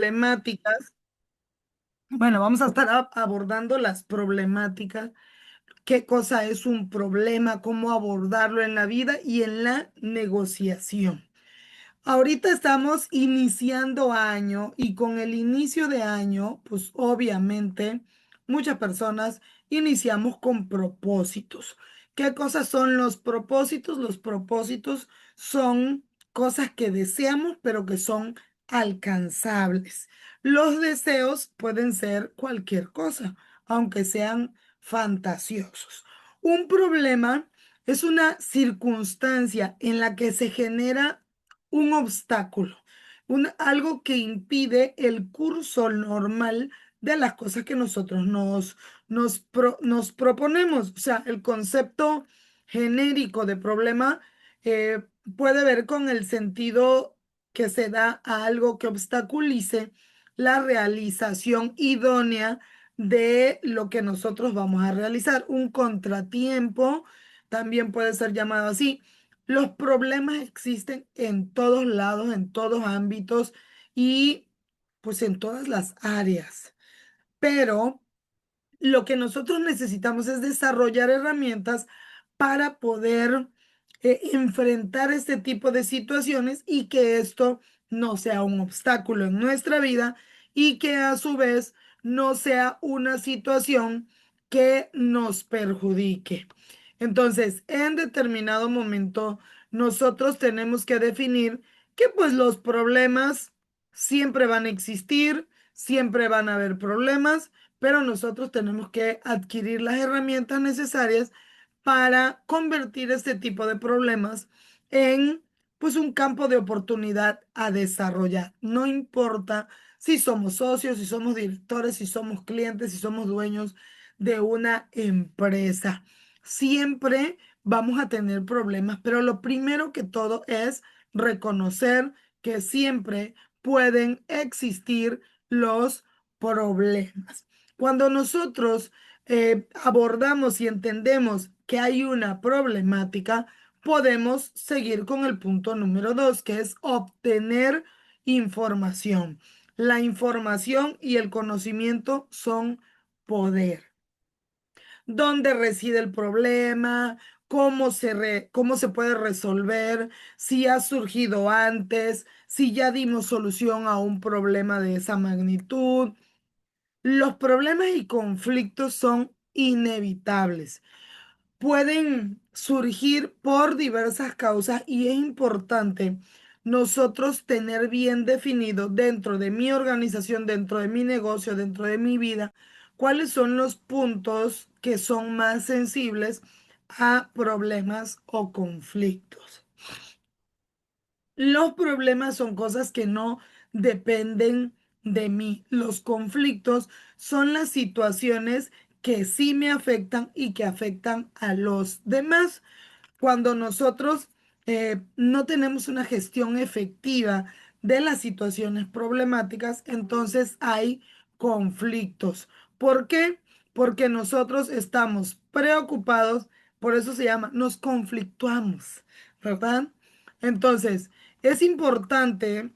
problemáticas. Bueno, vamos a estar abordando las problemáticas, qué cosa es un problema, cómo abordarlo en la vida y en la negociación. Ahorita estamos iniciando año y con el inicio de año, pues obviamente muchas personas iniciamos con propósitos. ¿Qué cosas son los propósitos? Los propósitos son cosas que deseamos, pero que son alcanzables. Los deseos pueden ser cualquier cosa, aunque sean fantasiosos. Un problema es una circunstancia en la que se genera un obstáculo, algo que impide el curso normal de las cosas que nosotros nos proponemos. O sea, el concepto genérico de problema eh, puede ver con el sentido que se da a algo que obstaculice la realización idónea de lo que nosotros vamos a realizar. Un contratiempo también puede ser llamado así. Los problemas existen en todos lados, en todos ámbitos y pues en todas las áreas. Pero lo que nosotros necesitamos es desarrollar herramientas para poder enfrentar este tipo de situaciones y que esto no sea un obstáculo en nuestra vida y que a su vez no sea una situación que nos perjudique. Entonces, en determinado momento, nosotros tenemos que definir que pues los problemas siempre van a existir, siempre van a haber problemas, pero nosotros tenemos que adquirir las herramientas necesarias para convertir este tipo de problemas en pues un campo de oportunidad a desarrollar. No importa si somos socios, si somos directores, si somos clientes, si somos dueños de una empresa. Siempre vamos a tener problemas, pero lo primero que todo es reconocer que siempre pueden existir los problemas. Cuando nosotros abordamos y entendemos que hay una problemática, podemos seguir con el punto número dos, que es obtener información. La información y el conocimiento son poder. ¿Dónde reside el problema? ¿Cómo se puede resolver? Si ha surgido antes, si ya dimos solución a un problema de esa magnitud. Los problemas y conflictos son inevitables. Pueden surgir por diversas causas y es importante nosotros tener bien definido dentro de mi organización, dentro de mi negocio, dentro de mi vida, cuáles son los puntos que son más sensibles a problemas o conflictos. Los problemas son cosas que no dependen de mí. Los conflictos son las situaciones que sí me afectan y que afectan a los demás. Cuando nosotros no tenemos una gestión efectiva de las situaciones problemáticas, entonces hay conflictos. ¿Por qué? Porque nosotros estamos preocupados, por eso se llama, nos conflictuamos, ¿verdad? Entonces, es importante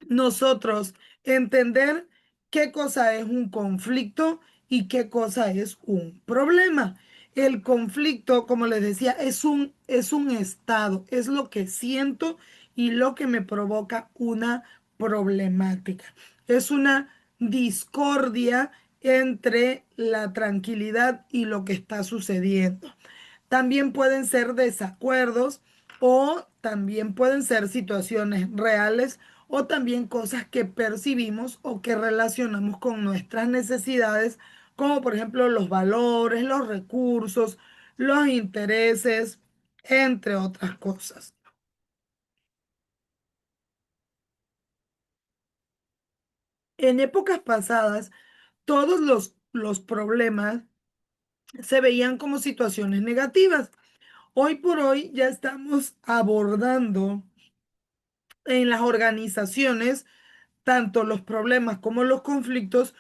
nosotros entender qué cosa es un conflicto y qué cosa es un problema. El conflicto, como les decía, es un estado, es lo que siento y lo que me provoca una problemática. Es una discordia entre la tranquilidad y lo que está sucediendo. También pueden ser desacuerdos o también pueden ser situaciones reales o también cosas que percibimos o que relacionamos con nuestras necesidades, como por ejemplo los valores, los recursos, los intereses, entre otras cosas. En épocas pasadas, todos los problemas se veían como situaciones negativas. Hoy por hoy ya estamos abordando en las organizaciones tanto los problemas como los conflictos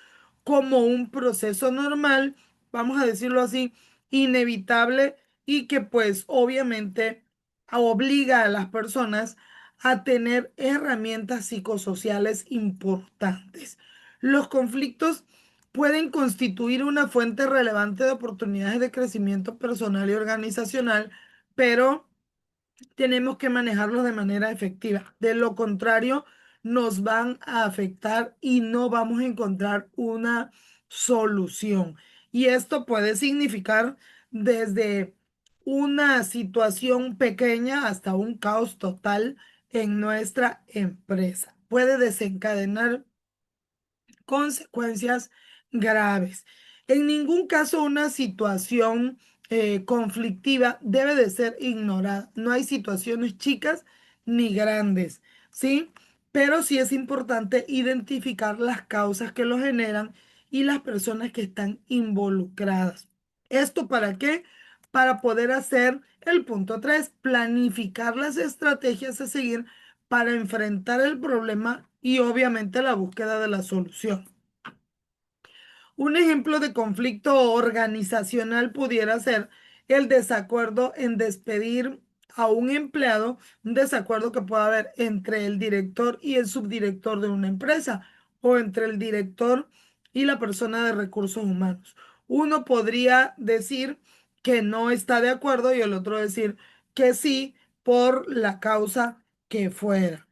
como un proceso normal, vamos a decirlo así, inevitable y que pues obviamente obliga a las personas a tener herramientas psicosociales importantes. Los conflictos pueden constituir una fuente relevante de oportunidades de crecimiento personal y organizacional, pero tenemos que manejarlos de manera efectiva. De lo contrario, nos van a afectar y no vamos a encontrar una solución. Y esto puede significar desde una situación pequeña hasta un caos total en nuestra empresa. Puede desencadenar consecuencias graves. En ningún caso una situación conflictiva debe de ser ignorada. No hay situaciones chicas ni grandes, ¿sí? Pero sí es importante identificar las causas que lo generan y las personas que están involucradas. ¿Esto para qué? Para poder hacer el punto 3, planificar las estrategias a seguir para enfrentar el problema y obviamente la búsqueda de la solución. Un ejemplo de conflicto organizacional pudiera ser el desacuerdo en despedir a un empleado, un desacuerdo que pueda haber entre el director y el subdirector de una empresa o entre el director y la persona de recursos humanos. Uno podría decir que no está de acuerdo y el otro decir que sí por la causa que fuera.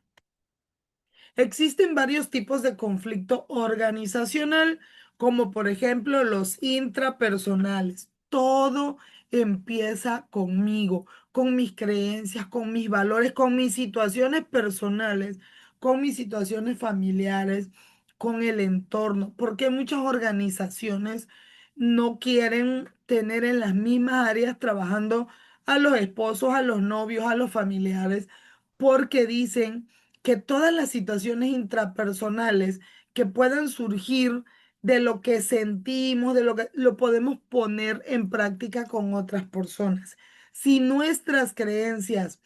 Existen varios tipos de conflicto organizacional, como por ejemplo los intrapersonales. Todo empieza conmigo, con mis creencias, con mis valores, con mis situaciones personales, con mis situaciones familiares, con el entorno, porque muchas organizaciones no quieren tener en las mismas áreas trabajando a los esposos, a los novios, a los familiares, porque dicen que todas las situaciones intrapersonales que puedan surgir de lo que sentimos, de lo que lo podemos poner en práctica con otras personas. Si nuestras creencias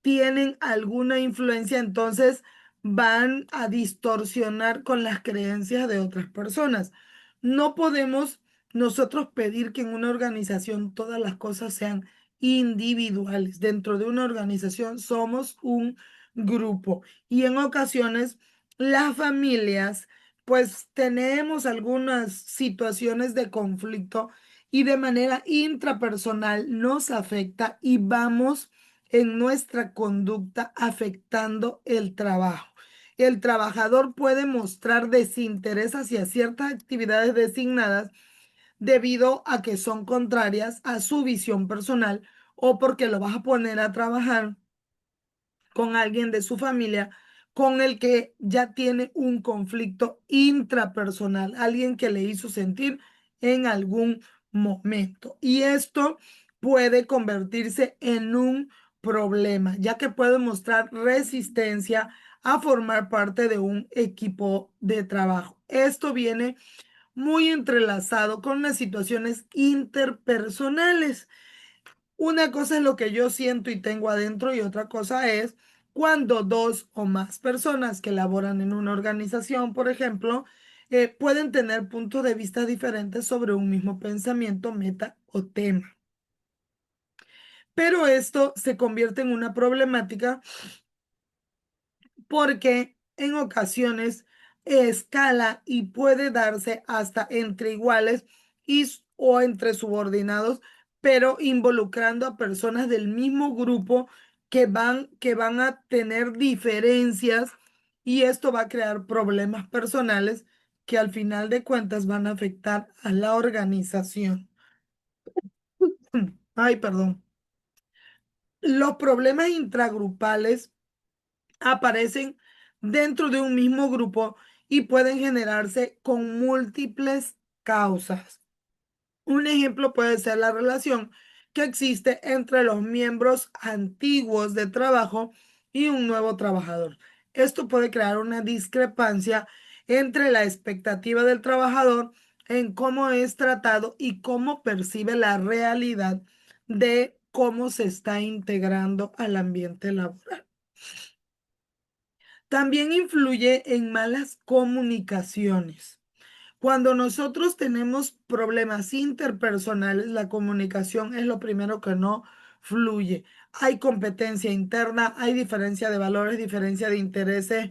tienen alguna influencia, entonces van a distorsionar con las creencias de otras personas. No podemos nosotros pedir que en una organización todas las cosas sean individuales. Dentro de una organización somos un grupo y en ocasiones las familias pues tenemos algunas situaciones de conflicto y de manera intrapersonal nos afecta y vamos en nuestra conducta afectando el trabajo. El trabajador puede mostrar desinterés hacia ciertas actividades designadas debido a que son contrarias a su visión personal o porque lo vas a poner a trabajar con alguien de su familia con el que ya tiene un conflicto intrapersonal, alguien que le hizo sentir en algún momento. Y esto puede convertirse en un problema, ya que puede mostrar resistencia a formar parte de un equipo de trabajo. Esto viene muy entrelazado con las situaciones interpersonales. Una cosa es lo que yo siento y tengo adentro y otra cosa es cuando dos o más personas que laboran en una organización, por ejemplo, pueden tener puntos de vista diferentes sobre un mismo pensamiento, meta o tema. Pero esto se convierte en una problemática porque en ocasiones escala y puede darse hasta entre iguales o entre subordinados, pero involucrando a personas del mismo grupo que van a tener diferencias y esto va a crear problemas personales que al final de cuentas van a afectar a la organización. Ay, perdón. Los problemas intragrupales aparecen dentro de un mismo grupo y pueden generarse con múltiples causas. Un ejemplo puede ser la relación que existe entre los miembros antiguos de trabajo y un nuevo trabajador. Esto puede crear una discrepancia entre la expectativa del trabajador en cómo es tratado y cómo percibe la realidad de cómo se está integrando al ambiente laboral. También influye en malas comunicaciones. Cuando nosotros tenemos problemas interpersonales, la comunicación es lo primero que no fluye. Hay competencia interna, hay diferencia de valores, diferencia de intereses.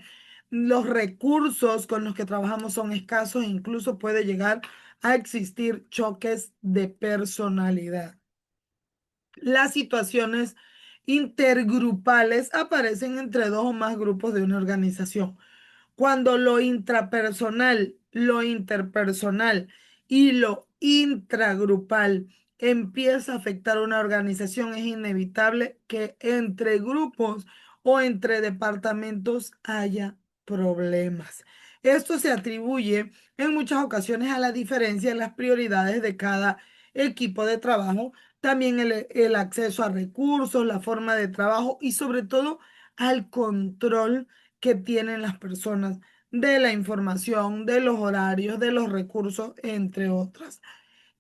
Los recursos con los que trabajamos son escasos e incluso puede llegar a existir choques de personalidad. Las situaciones intergrupales aparecen entre dos o más grupos de una organización. Cuando lo intrapersonal, lo interpersonal y lo intragrupal empieza a afectar a una organización, es inevitable que entre grupos o entre departamentos haya problemas. Esto se atribuye en muchas ocasiones a la diferencia en las prioridades de cada equipo de trabajo, también el acceso a recursos, la forma de trabajo y sobre todo al control que tienen las personas de la información, de los horarios, de los recursos, entre otras.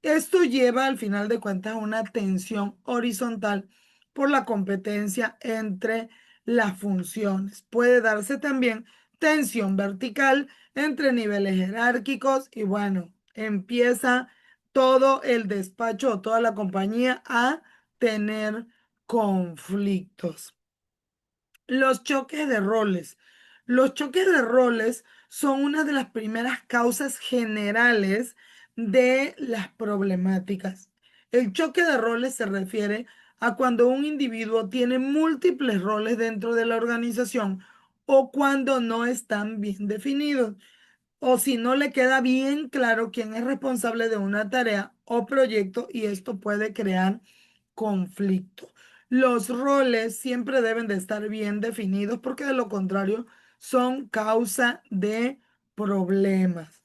Esto lleva al final de cuentas a una tensión horizontal por la competencia entre las funciones. Puede darse también tensión vertical entre niveles jerárquicos y bueno, empieza todo el despacho o toda la compañía a tener conflictos. Los choques de roles. Los choques de roles son una de las primeras causas generales de las problemáticas. El choque de roles se refiere a cuando un individuo tiene múltiples roles dentro de la organización o cuando no están bien definidos o si no le queda bien claro quién es responsable de una tarea o proyecto y esto puede crear conflicto. Los roles siempre deben de estar bien definidos porque de lo contrario son causa de problemas.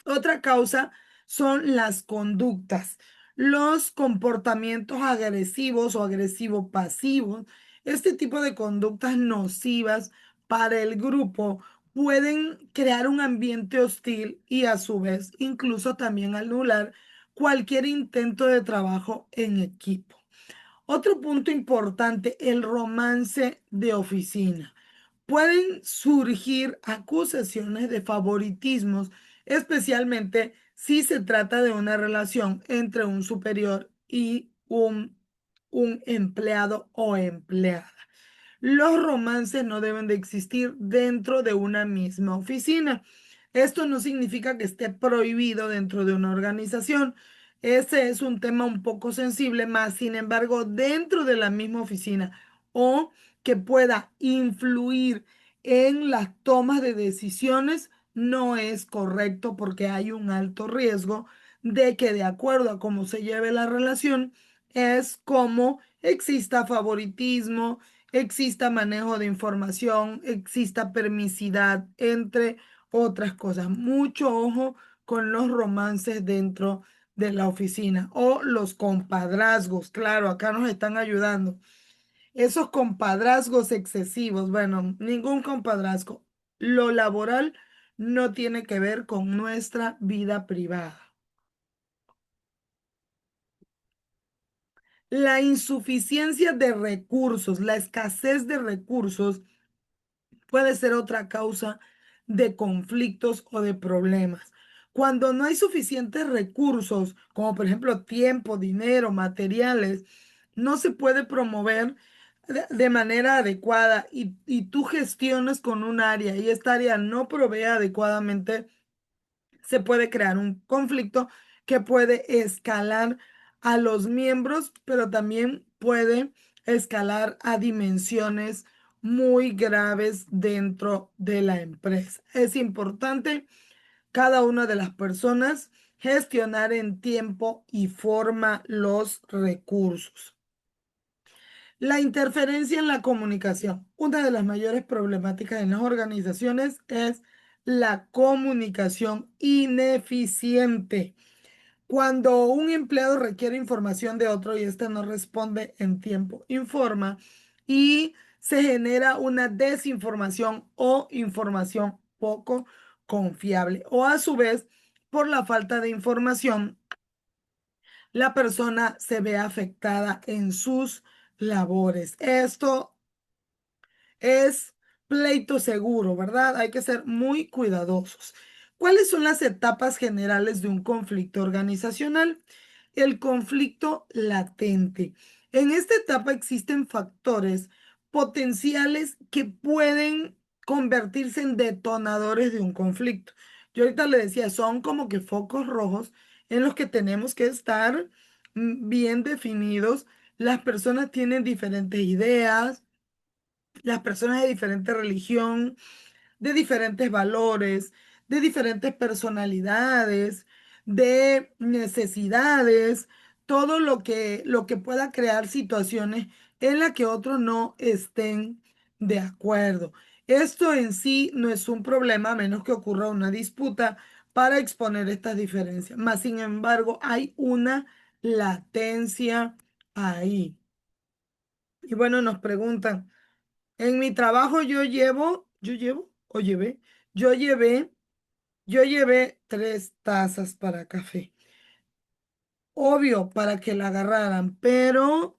Otra causa son las conductas, los comportamientos agresivos o agresivo-pasivos. Este tipo de conductas nocivas para el grupo pueden crear un ambiente hostil y a su vez incluso también anular cualquier intento de trabajo en equipo. Otro punto importante, el romance de oficina. Pueden surgir acusaciones de favoritismos, especialmente si se trata de una relación entre un superior y un empleado o empleada. Los romances no deben de existir dentro de una misma oficina. Esto no significa que esté prohibido dentro de una organización. Ese es un tema un poco sensible, más sin embargo, dentro de la misma oficina o que pueda influir en las tomas de decisiones no es correcto porque hay un alto riesgo de que de acuerdo a cómo se lleve la relación es como exista favoritismo, exista manejo de información, exista permisidad, entre otras cosas. Mucho ojo con los romances dentro de la oficina o los compadrazgos. Claro, acá nos están ayudando. Esos compadrazgos excesivos, bueno, ningún compadrazgo. Lo laboral no tiene que ver con nuestra vida privada. La insuficiencia de recursos, la escasez de recursos puede ser otra causa de conflictos o de problemas. Cuando no hay suficientes recursos, como por ejemplo tiempo, dinero, materiales, no se puede promover de manera adecuada y tú gestionas con un área y esta área no provee adecuadamente, se puede crear un conflicto que puede escalar a los miembros, pero también puede escalar a dimensiones muy graves dentro de la empresa. Es importante cada una de las personas gestionar en tiempo y forma los recursos. La interferencia en la comunicación. Una de las mayores problemáticas en las organizaciones es la comunicación ineficiente. Cuando un empleado requiere información de otro y éste no responde en tiempo, informa y se genera una desinformación o información poco confiable. O a su vez, por la falta de información, la persona se ve afectada en sus labores. Esto es pleito seguro, ¿verdad? Hay que ser muy cuidadosos. ¿Cuáles son las etapas generales de un conflicto organizacional? El conflicto latente. En esta etapa existen factores potenciales que pueden convertirse en detonadores de un conflicto. Yo ahorita le decía, son como que focos rojos en los que tenemos que estar bien definidos. Las personas tienen diferentes ideas, las personas de diferente religión, de diferentes valores, de diferentes personalidades, de necesidades, todo lo que pueda crear situaciones en las que otros no estén de acuerdo. Esto en sí no es un problema a menos que ocurra una disputa para exponer estas diferencias. Mas, sin embargo, hay una latencia ahí. Y bueno, nos preguntan. En mi trabajo yo llevé, yo llevé 3 tazas para café. Obvio, para que la agarraran, pero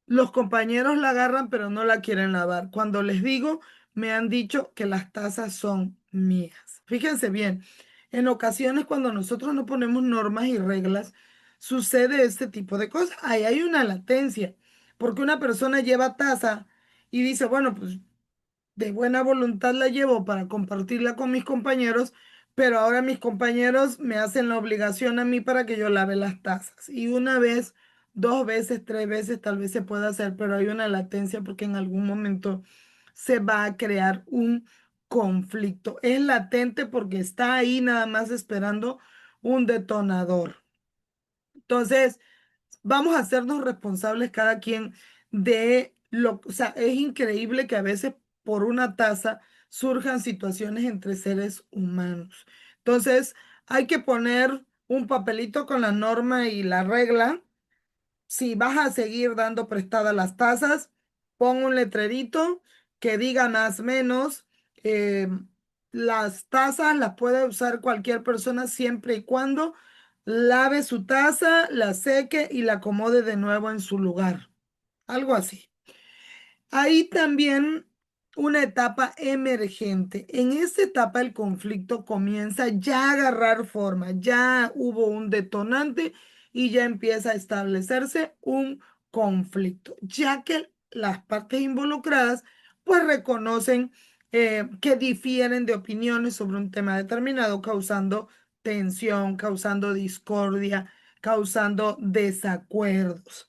los compañeros la agarran, pero no la quieren lavar. Cuando les digo, me han dicho que las tazas son mías. Fíjense bien, en ocasiones cuando nosotros no ponemos normas y reglas, sucede este tipo de cosas. Ahí hay una latencia, porque una persona lleva taza y dice, bueno, pues de buena voluntad la llevo para compartirla con mis compañeros, pero ahora mis compañeros me hacen la obligación a mí para que yo lave las tazas. Y una vez, 2 veces, 3 veces tal vez se pueda hacer, pero hay una latencia porque en algún momento se va a crear un conflicto. Es latente porque está ahí nada más esperando un detonador. Entonces, vamos a hacernos responsables cada quien de o sea, es increíble que a veces por una taza surjan situaciones entre seres humanos. Entonces, hay que poner un papelito con la norma y la regla. Si vas a seguir dando prestadas las tazas, pon un letrerito que diga más o menos. eh, las tazas las puede usar cualquier persona siempre y cuando lave su taza, la seque y la acomode de nuevo en su lugar. Algo así. Hay también una etapa emergente. En esta etapa el conflicto comienza ya a agarrar forma, ya hubo un detonante y ya empieza a establecerse un conflicto, ya que las partes involucradas pues reconocen que difieren de opiniones sobre un tema determinado, causando tensión, causando discordia, causando desacuerdos.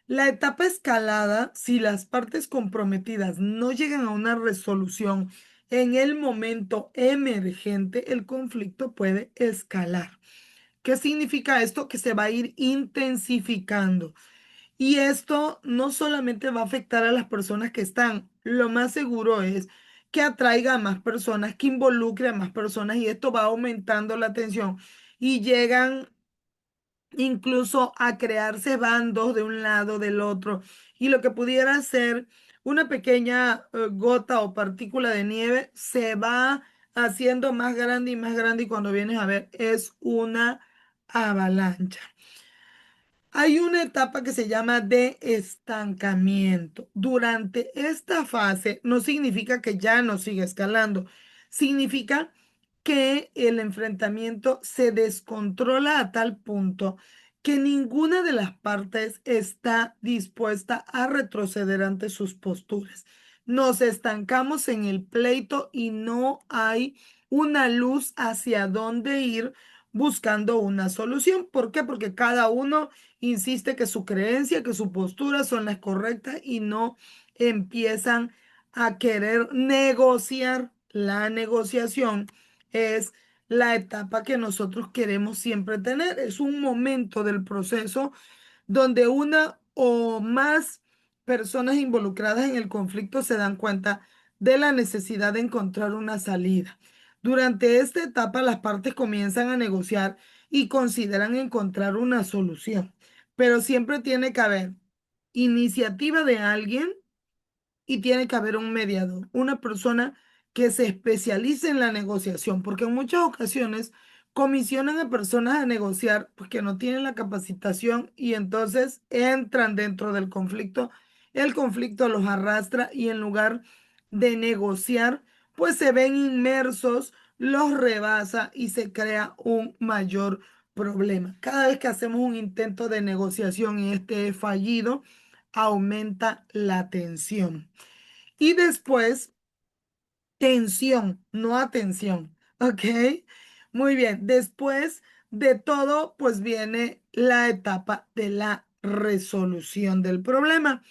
La etapa escalada, si las partes comprometidas no llegan a una resolución en el momento emergente, el conflicto puede escalar. ¿Qué significa esto? Que se va a ir intensificando. Y esto no solamente va a afectar a las personas que están, lo más seguro es que atraiga a más personas, que involucre a más personas y esto va aumentando la tensión y llegan incluso a crearse bandos de un lado, del otro, y lo que pudiera ser una pequeña gota o partícula de nieve se va haciendo más grande y más grande y cuando vienes a ver es una avalancha. Hay una etapa que se llama de estancamiento. Durante esta fase no significa que ya no siga escalando, significa que el enfrentamiento se descontrola a tal punto que ninguna de las partes está dispuesta a retroceder ante sus posturas. Nos estancamos en el pleito y no hay una luz hacia dónde ir buscando una solución. ¿Por qué? Porque cada uno insiste que su creencia, que su postura son las correctas y no empiezan a querer negociar. La negociación es la etapa que nosotros queremos siempre tener. Es un momento del proceso donde una o más personas involucradas en el conflicto se dan cuenta de la necesidad de encontrar una salida. Durante esta etapa, las partes comienzan a negociar y consideran encontrar una solución, pero siempre tiene que haber iniciativa de alguien y tiene que haber un mediador, una persona que se especialice en la negociación, porque en muchas ocasiones comisionan a personas a negociar porque no tienen la capacitación y entonces entran dentro del conflicto. El conflicto los arrastra y en lugar de negociar, pues se ven inmersos, los rebasa y se crea un mayor problema. Cada vez que hacemos un intento de negociación y este es fallido, aumenta la tensión. Y después, tensión, no atención, ¿ok? Muy bien, después de todo, pues viene la etapa de la resolución del problema.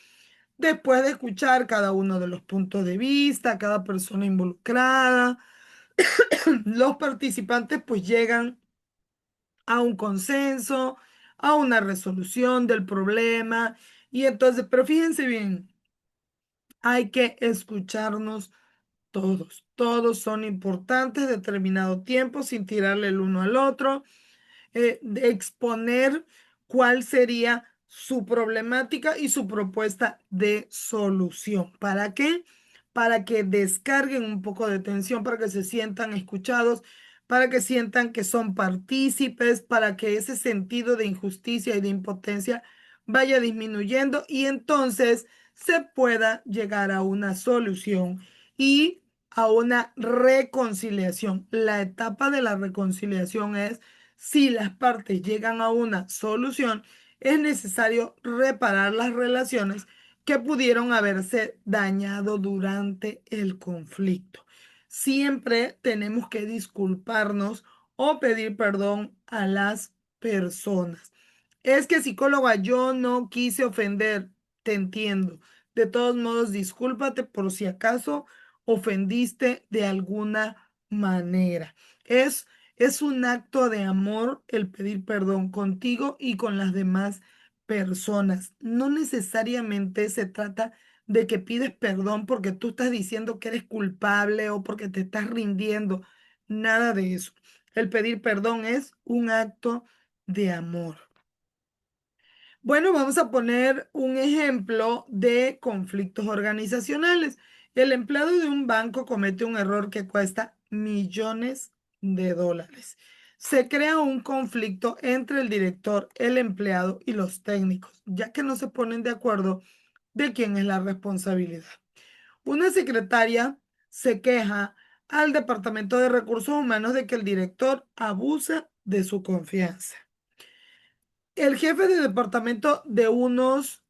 Después de escuchar cada uno de los puntos de vista, cada persona involucrada, los participantes pues llegan a un consenso, a una resolución del problema. Y entonces, pero fíjense bien, hay que escucharnos todos. Todos son importantes, determinado tiempo, sin tirarle el uno al otro, de exponer cuál sería su problemática y su propuesta de solución. ¿Para qué? Para que descarguen un poco de tensión, para que se sientan escuchados, para que sientan que son partícipes, para que ese sentido de injusticia y de impotencia vaya disminuyendo y entonces se pueda llegar a una solución y a una reconciliación. La etapa de la reconciliación es si las partes llegan a una solución, es necesario reparar las relaciones que pudieron haberse dañado durante el conflicto. Siempre tenemos que disculparnos o pedir perdón a las personas. Es que psicóloga, yo no quise ofender, te entiendo. De todos modos, discúlpate por si acaso ofendiste de alguna manera. Es es un acto de amor el pedir perdón contigo y con las demás personas. No necesariamente se trata de que pides perdón porque tú estás diciendo que eres culpable o porque te estás rindiendo. Nada de eso. El pedir perdón es un acto de amor. Bueno, vamos a poner un ejemplo de conflictos organizacionales. El empleado de un banco comete un error que cuesta millones de dólares. Se crea un conflicto entre el director, el empleado y los técnicos, ya que no se ponen de acuerdo de quién es la responsabilidad. Una secretaria se queja al Departamento de Recursos Humanos de que el director abusa de su confianza. El jefe de departamento de unos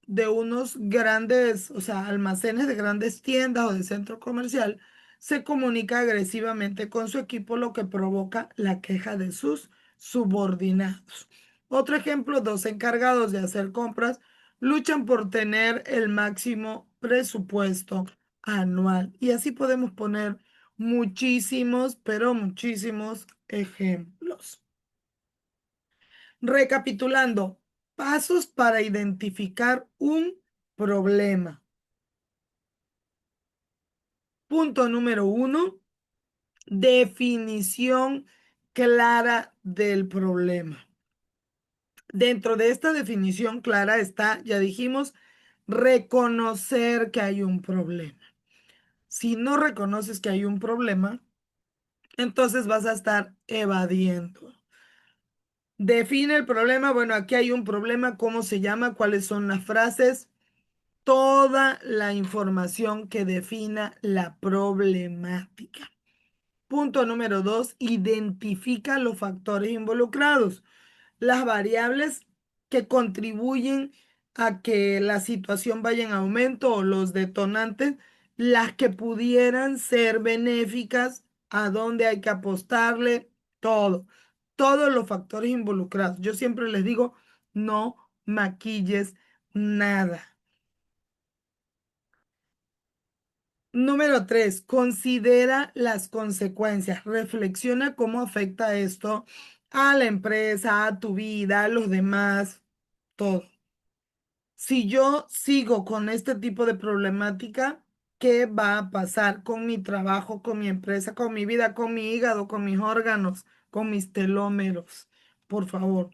grandes, o sea, almacenes de grandes tiendas o de centro comercial, se comunica agresivamente con su equipo, lo que provoca la queja de sus subordinados. Otro ejemplo, dos encargados de hacer compras luchan por tener el máximo presupuesto anual. Y así podemos poner muchísimos, pero muchísimos ejemplos. Recapitulando, pasos para identificar un problema. Punto número uno, definición clara del problema. Dentro de esta definición clara está, ya dijimos, reconocer que hay un problema. Si no reconoces que hay un problema, entonces vas a estar evadiendo. Define el problema. Bueno, aquí hay un problema, ¿cómo se llama? ¿Cuáles son las frases? Toda la información que defina la problemática. Punto número dos, identifica los factores involucrados, las variables que contribuyen a que la situación vaya en aumento o los detonantes, las que pudieran ser benéficas, a dónde hay que apostarle, todos los factores involucrados. Yo siempre les digo, no maquilles nada. Número tres, considera las consecuencias. Reflexiona cómo afecta esto a la empresa, a tu vida, a los demás, todo. Si yo sigo con este tipo de problemática, ¿qué va a pasar con mi trabajo, con mi empresa, con mi vida, con mi hígado, con mis órganos, con mis telómeros? Por favor,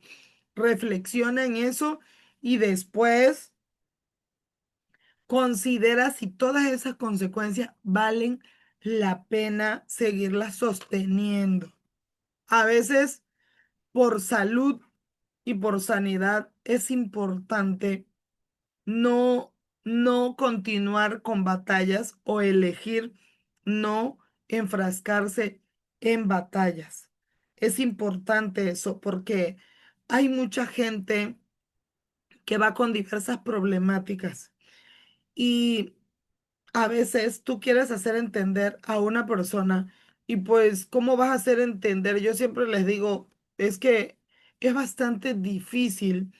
reflexiona en eso y después considera si todas esas consecuencias valen la pena seguirlas sosteniendo. A veces, por salud y por sanidad, es importante no, no continuar con batallas o elegir no enfrascarse en batallas. es importante eso porque hay mucha gente que va con diversas problemáticas y a veces tú quieres hacer entender a una persona y pues, ¿cómo vas a hacer entender? Yo siempre les digo, es que es bastante difícil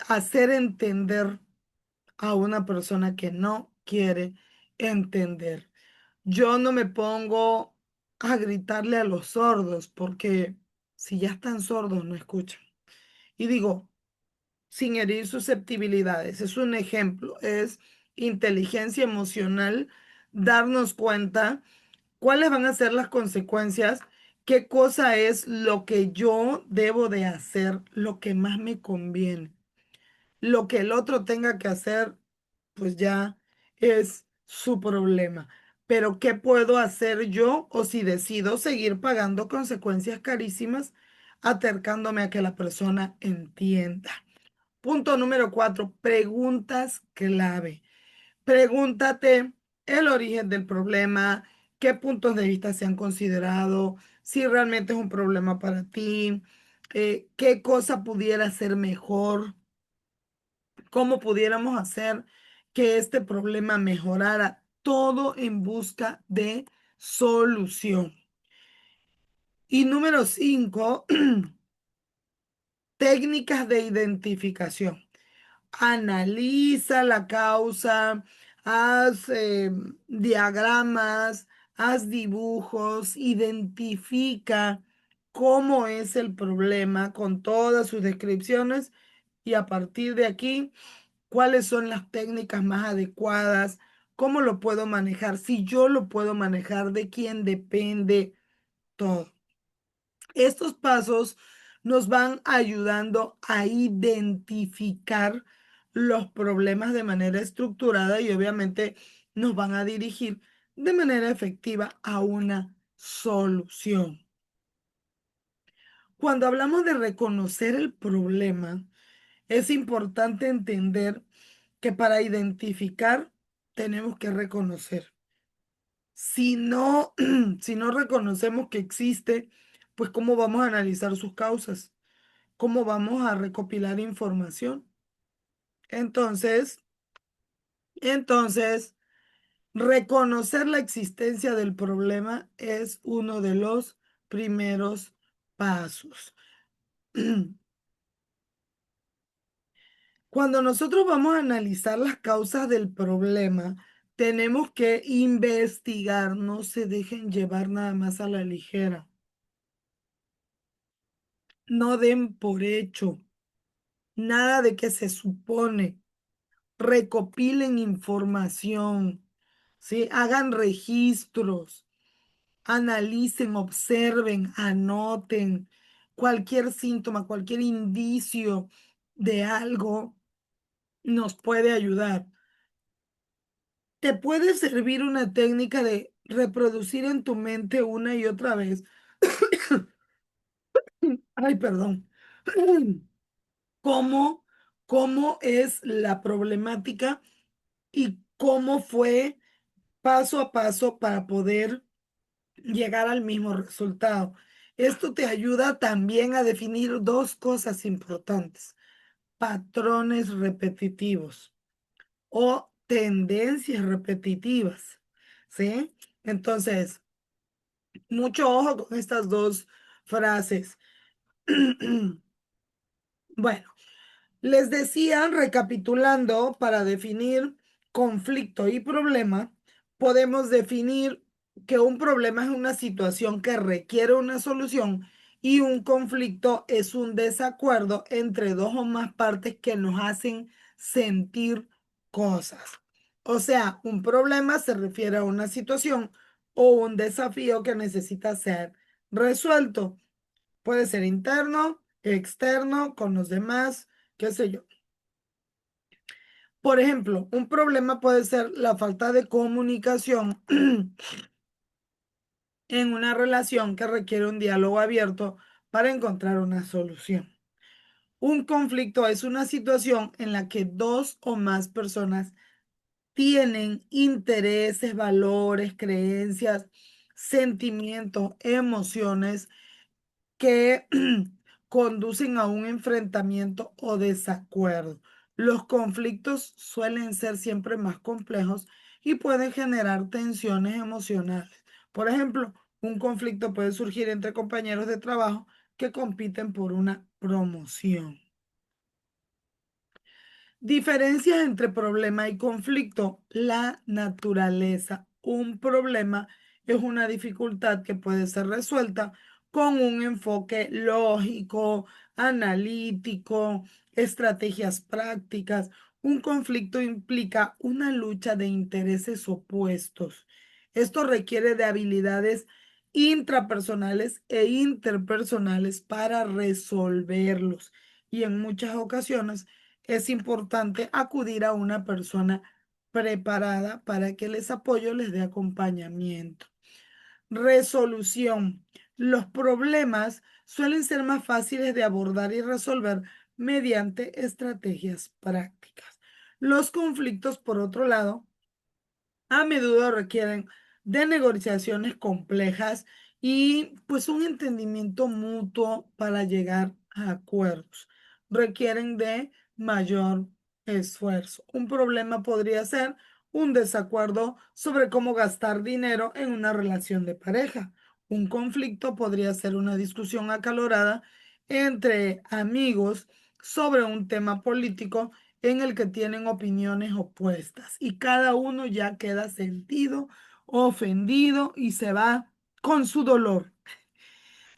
hacer entender a una persona que no quiere entender. Yo no me pongo a gritarle a los sordos porque si ya están sordos no escuchan. Y digo, sin herir susceptibilidades. Es un ejemplo, es inteligencia emocional, darnos cuenta cuáles van a ser las consecuencias, qué cosa es lo que yo debo de hacer, lo que más me conviene. Lo que el otro tenga que hacer, pues ya es su problema. Pero ¿qué puedo hacer yo o si decido seguir pagando consecuencias carísimas, acercándome a que la persona entienda? Punto número 4, preguntas clave. Pregúntate el origen del problema, qué puntos de vista se han considerado, si realmente es un problema para ti, qué cosa pudiera ser mejor, cómo pudiéramos hacer que este problema mejorara, todo en busca de solución. Y número 5, técnicas de identificación. Analiza la causa, haz diagramas, haz dibujos, identifica cómo es el problema con todas sus descripciones y a partir de aquí, cuáles son las técnicas más adecuadas, cómo lo puedo manejar, si yo lo puedo manejar, de quién depende todo. Estos pasos nos van ayudando a identificar los problemas de manera estructurada y obviamente nos van a dirigir de manera efectiva a una solución. Cuando hablamos de reconocer el problema, es importante entender que para identificar tenemos que reconocer. Si no, si no reconocemos que existe, pues ¿cómo vamos a analizar sus causas? ¿Cómo vamos a recopilar información? Entonces, entonces, reconocer la existencia del problema es uno de los primeros pasos. Cuando nosotros vamos a analizar las causas del problema, tenemos que investigar, no se dejen llevar nada más a la ligera. No den por hecho, nada de que se supone. Recopilen información, ¿sí? Hagan registros, analicen, observen, anoten cualquier síntoma, cualquier indicio de algo nos puede ayudar. Te puede servir una técnica de reproducir en tu mente una y otra vez. Ay, perdón. ¿Cómo, cómo es la problemática y cómo fue paso a paso para poder llegar al mismo resultado? Esto te ayuda también a definir dos cosas importantes: patrones repetitivos o tendencias repetitivas, ¿sí? Entonces, mucho ojo con estas dos frases. Bueno, les decía, recapitulando, para definir conflicto y problema, podemos definir que un problema es una situación que requiere una solución y un conflicto es un desacuerdo entre dos o más partes que nos hacen sentir cosas. O sea, un problema se refiere a una situación o un desafío que necesita ser resuelto. Puede ser interno, externo, con los demás, qué sé yo. Por ejemplo, un problema puede ser la falta de comunicación en una relación que requiere un diálogo abierto para encontrar una solución. Un conflicto es una situación en la que dos o más personas tienen intereses, valores, creencias, sentimientos, emociones que conducen a un enfrentamiento o desacuerdo. Los conflictos suelen ser siempre más complejos y pueden generar tensiones emocionales. Por ejemplo, un conflicto puede surgir entre compañeros de trabajo que compiten por una promoción. Diferencias entre problema y conflicto. La naturaleza. Un problema es una dificultad que puede ser resuelta con un enfoque lógico, analítico, estrategias prácticas. Un conflicto implica una lucha de intereses opuestos. Esto requiere de habilidades intrapersonales e interpersonales para resolverlos y en muchas ocasiones es importante acudir a una persona preparada para que les apoye, les dé acompañamiento. Resolución. Los problemas suelen ser más fáciles de abordar y resolver mediante estrategias prácticas. Los conflictos, por otro lado, a menudo requieren de negociaciones complejas y pues un entendimiento mutuo para llegar a acuerdos. Requieren de mayor esfuerzo. Un problema podría ser un desacuerdo sobre cómo gastar dinero en una relación de pareja. Un conflicto podría ser una discusión acalorada entre amigos sobre un tema político en el que tienen opiniones opuestas y cada uno ya queda sentido, ofendido y se va con su dolor.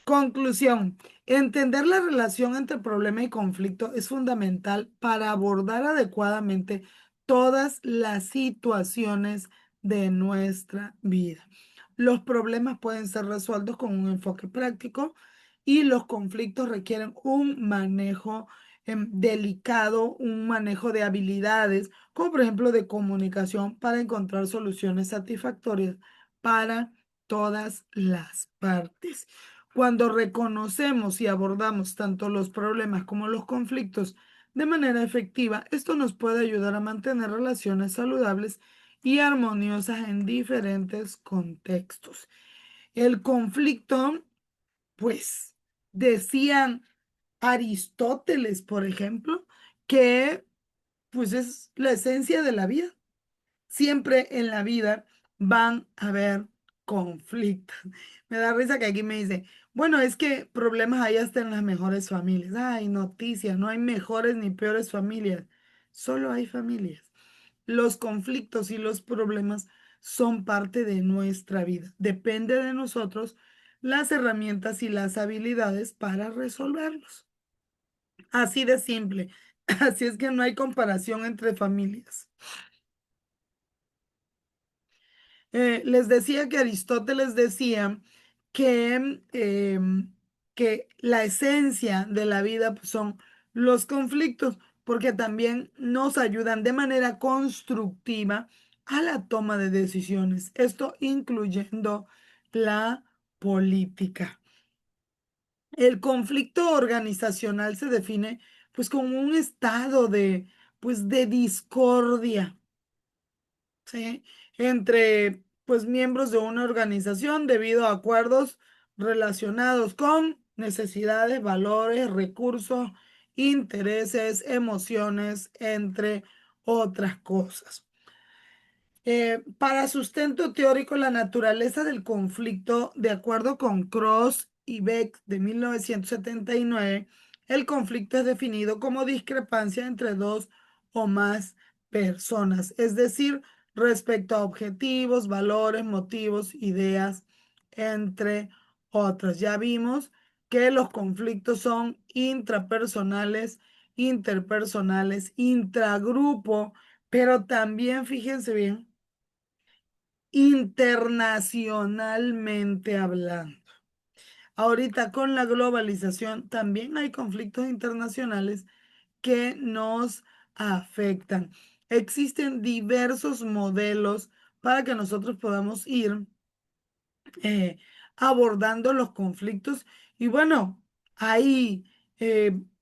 Conclusión. Entender la relación entre problema y conflicto es fundamental para abordar adecuadamente todas las situaciones de nuestra vida. Los problemas pueden ser resueltos con un enfoque práctico y los conflictos requieren un manejo delicado, un manejo de habilidades, como por ejemplo de comunicación para encontrar soluciones satisfactorias para todas las partes. Cuando reconocemos y abordamos tanto los problemas como los conflictos de manera efectiva, esto nos puede ayudar a mantener relaciones saludables y armoniosas en diferentes contextos. El conflicto, pues, decían Aristóteles, por ejemplo, que pues es la esencia de la vida. Siempre en la vida van a haber conflictos. Me da risa que aquí me dice, bueno, es que problemas hay hasta en las mejores familias. Ay, noticias, no hay mejores ni peores familias, solo hay familias. Los conflictos y los problemas son parte de nuestra vida. Depende de nosotros las herramientas y las habilidades para resolverlos. Así de simple. Así es que no hay comparación entre familias. Les decía que Aristóteles decía que la esencia de la vida pues, son los conflictos, porque también nos ayudan de manera constructiva a la toma de decisiones, esto incluyendo la política. El conflicto organizacional se define pues como un estado de discordia, ¿sí? Entre pues miembros de una organización debido a acuerdos relacionados con necesidades, valores, recursos, intereses, emociones, entre otras cosas. Para sustento teórico, la naturaleza del conflicto, de acuerdo con Cross y Beck de 1979, el conflicto es definido como discrepancia entre dos o más personas, es decir, respecto a objetivos, valores, motivos, ideas, entre otras. Ya vimos que los conflictos son intrapersonales, interpersonales, intragrupo, pero también, fíjense bien, internacionalmente hablando. Ahorita con la globalización también hay conflictos internacionales que nos afectan. Existen diversos modelos para que nosotros podamos ir eh, abordando los conflictos y bueno, hay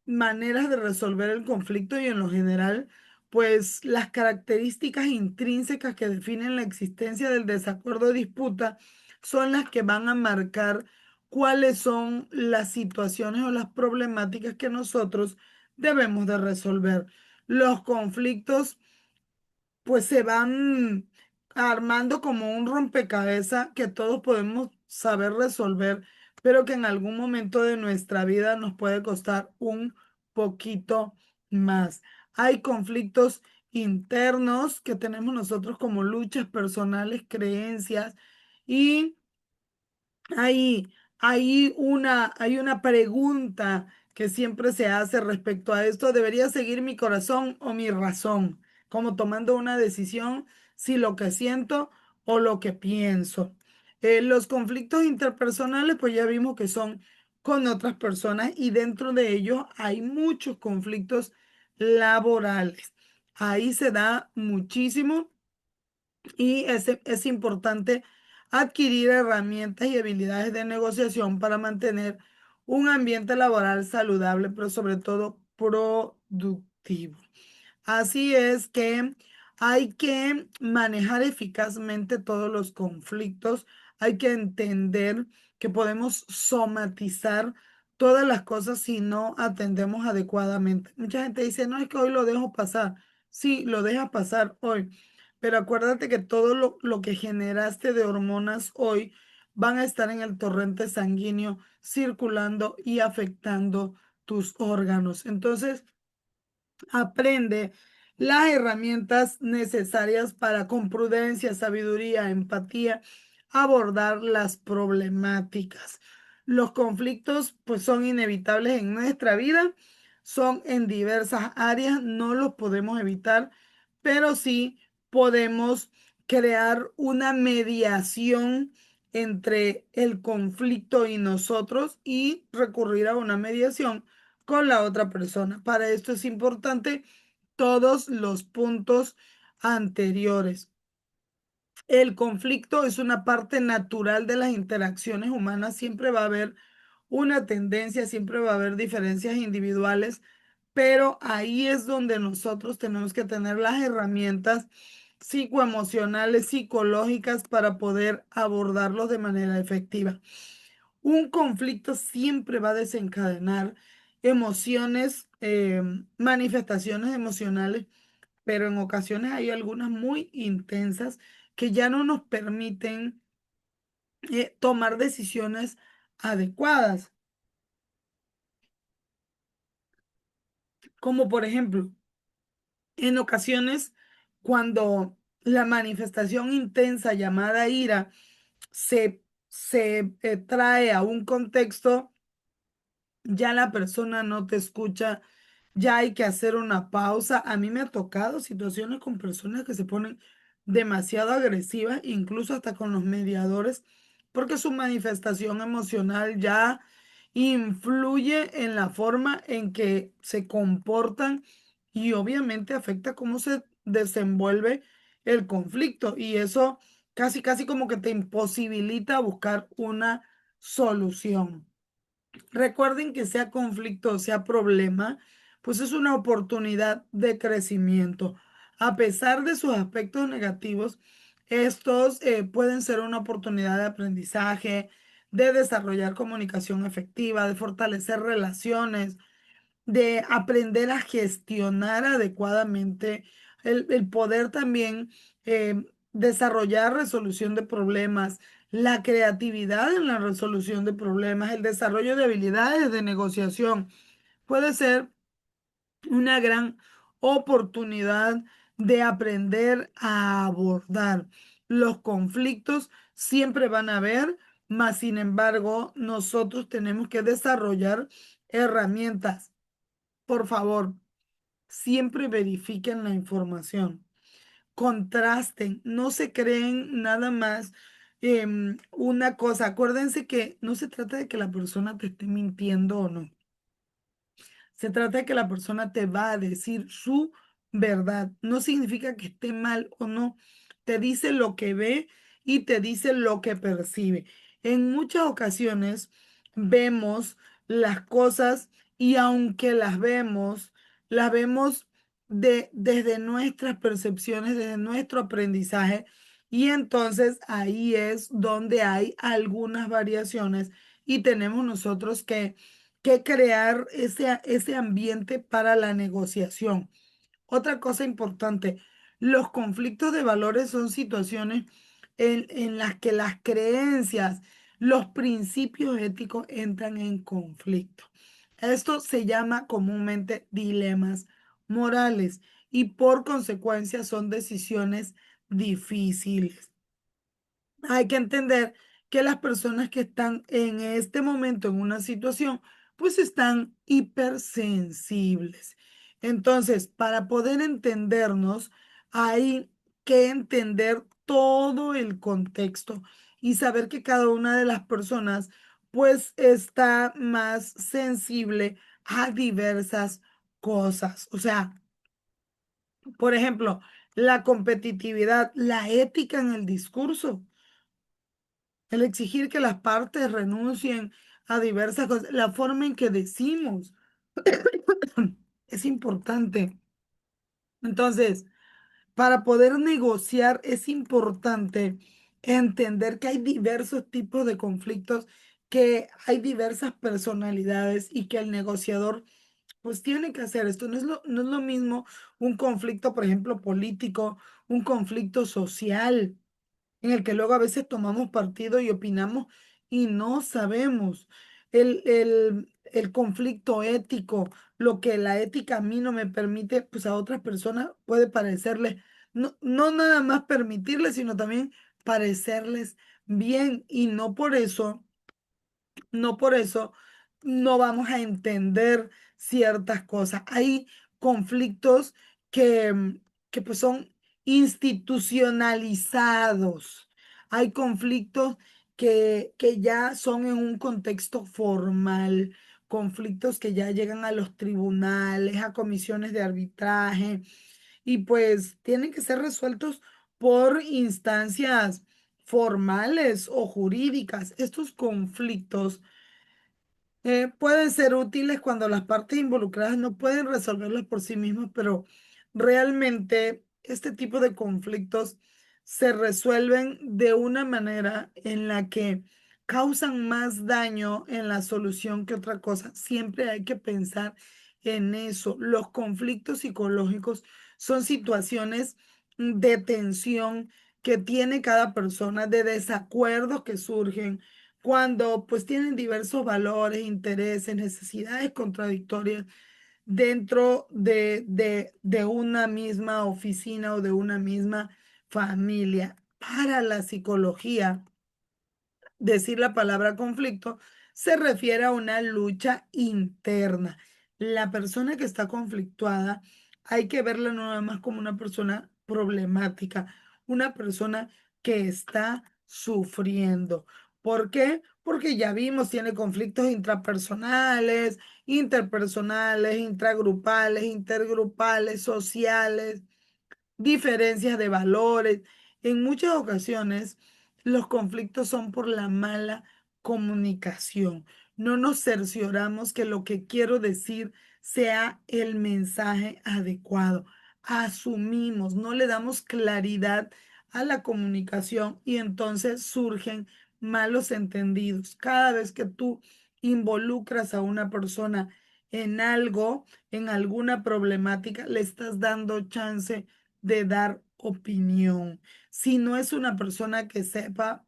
maneras de resolver el conflicto y en lo general, pues las características intrínsecas que definen la existencia del desacuerdo o disputa son las que van a marcar cuáles son las situaciones o las problemáticas que nosotros debemos de resolver. Los conflictos pues se van armando como un rompecabezas que todos podemos saber resolver, pero que en algún momento de nuestra vida nos puede costar un poquito más. Hay conflictos internos que tenemos nosotros como luchas personales, creencias y hay, hay una pregunta que siempre se hace respecto a esto. ¿Debería seguir mi corazón o mi razón? Como tomando una decisión, si lo que siento o lo que pienso. Los conflictos interpersonales, pues ya vimos que son con otras personas y dentro de ellos hay muchos conflictos laborales. Ahí se da muchísimo y es importante adquirir herramientas y habilidades de negociación para mantener un ambiente laboral saludable, pero sobre todo productivo. Así es que hay que manejar eficazmente todos los conflictos, hay que entender que podemos somatizar todas las cosas si no atendemos adecuadamente. Mucha gente dice, no es que hoy lo dejo pasar. Sí, lo dejas pasar hoy, pero acuérdate que todo lo que generaste de hormonas hoy van a estar en el torrente sanguíneo circulando y afectando tus órganos. Entonces, aprende las herramientas necesarias para con prudencia, sabiduría, empatía, abordar las problemáticas. Los conflictos pues son inevitables en nuestra vida, son en diversas áreas, no los podemos evitar, pero sí podemos crear una mediación entre el conflicto y nosotros y recurrir a una mediación con la otra persona. Para esto es importante todos los puntos anteriores. El conflicto es una parte natural de las interacciones humanas. Siempre va a haber una tendencia, siempre va a haber diferencias individuales, pero ahí es donde nosotros tenemos que tener las herramientas psicoemocionales, psicológicas para poder abordarlos de manera efectiva. Un conflicto siempre va a desencadenar emociones, manifestaciones emocionales, pero en ocasiones hay algunas muy intensas que ya no nos permiten tomar decisiones adecuadas, como por ejemplo, en ocasiones cuando la manifestación intensa llamada ira se trae a un contexto, ya la persona no te escucha, ya hay que hacer una pausa. A mí me ha tocado situaciones con personas que se ponen demasiado agresivas, incluso hasta con los mediadores, porque su manifestación emocional ya influye en la forma en que se comportan y obviamente afecta cómo se desenvuelve el conflicto y eso casi como que te imposibilita buscar una solución. Recuerden que sea conflicto o sea problema, pues es una oportunidad de crecimiento. A pesar de sus aspectos negativos, estos pueden ser una oportunidad de aprendizaje, de desarrollar comunicación efectiva, de fortalecer relaciones, de aprender a gestionar adecuadamente, el poder también desarrollar resolución de problemas, la creatividad en la resolución de problemas, el desarrollo de habilidades de negociación. Puede ser una gran oportunidad de aprender a abordar los conflictos. Siempre van a haber, mas sin embargo, nosotros tenemos que desarrollar herramientas. Por favor, siempre verifiquen la información, contrasten, no se creen nada más una cosa. Acuérdense que no se trata de que la persona te esté mintiendo o no. Se trata de que la persona te va a decir su verdad. No significa que esté mal o no. Te dice lo que ve y te dice lo que percibe. En muchas ocasiones vemos las cosas y aunque las vemos desde nuestras percepciones, desde nuestro aprendizaje. Y entonces ahí es donde hay algunas variaciones y tenemos nosotros que crear ese ambiente para la negociación. Otra cosa importante, los conflictos de valores son situaciones en las que las creencias, los principios éticos entran en conflicto. Esto se llama comúnmente dilemas morales y por consecuencia son decisiones difíciles. Hay que entender que las personas que están en este momento en una situación, pues están hipersensibles. Entonces, para poder entendernos, hay que entender todo el contexto y saber que cada una de las personas, pues está más sensible a diversas cosas. O sea, por ejemplo, la competitividad, la ética en el discurso. El exigir que las partes renuncien a diversas cosas, la forma en que decimos es importante. Entonces, para poder negociar es importante entender que hay diversos tipos de conflictos, que hay diversas personalidades y que el negociador pues tiene que hacer esto. No es lo mismo un conflicto, por ejemplo, político, un conflicto social en el que luego a veces tomamos partido y opinamos y no sabemos el conflicto ético, lo que la ética a mí no me permite, pues a otras personas puede parecerles, no nada más permitirles, sino también parecerles bien y no por eso no vamos a entender ciertas cosas. Hay conflictos que pues son institucionalizados. Hay conflictos que ya son en un contexto formal, conflictos que ya llegan a los tribunales, a comisiones de arbitraje y pues tienen que ser resueltos por instancias formales o jurídicas. Estos conflictos pueden ser útiles cuando las partes involucradas no pueden resolverlos por sí mismas, pero realmente este tipo de conflictos se resuelven de una manera en la que causan más daño en la solución que otra cosa. Siempre hay que pensar en eso. Los conflictos psicológicos son situaciones de tensión que tiene cada persona, de desacuerdos que surgen cuando pues tienen diversos valores, intereses, necesidades contradictorias dentro de una misma oficina o de una misma familia. Para la psicología, decir la palabra conflicto se refiere a una lucha interna. La persona que está conflictuada hay que verla no nada más como una persona problemática, una persona que está sufriendo. ¿Por qué? Porque ya vimos, tiene conflictos intrapersonales, interpersonales, intragrupales, intergrupales, sociales, diferencias de valores. En muchas ocasiones, los conflictos son por la mala comunicación. No nos cercioramos que lo que quiero decir sea el mensaje adecuado. Asumimos, no le damos claridad a la comunicación y entonces surgen malos entendidos. Cada vez que tú involucras a una persona en algo, en alguna problemática, le estás dando chance de dar opinión. Si no es una persona que sepa,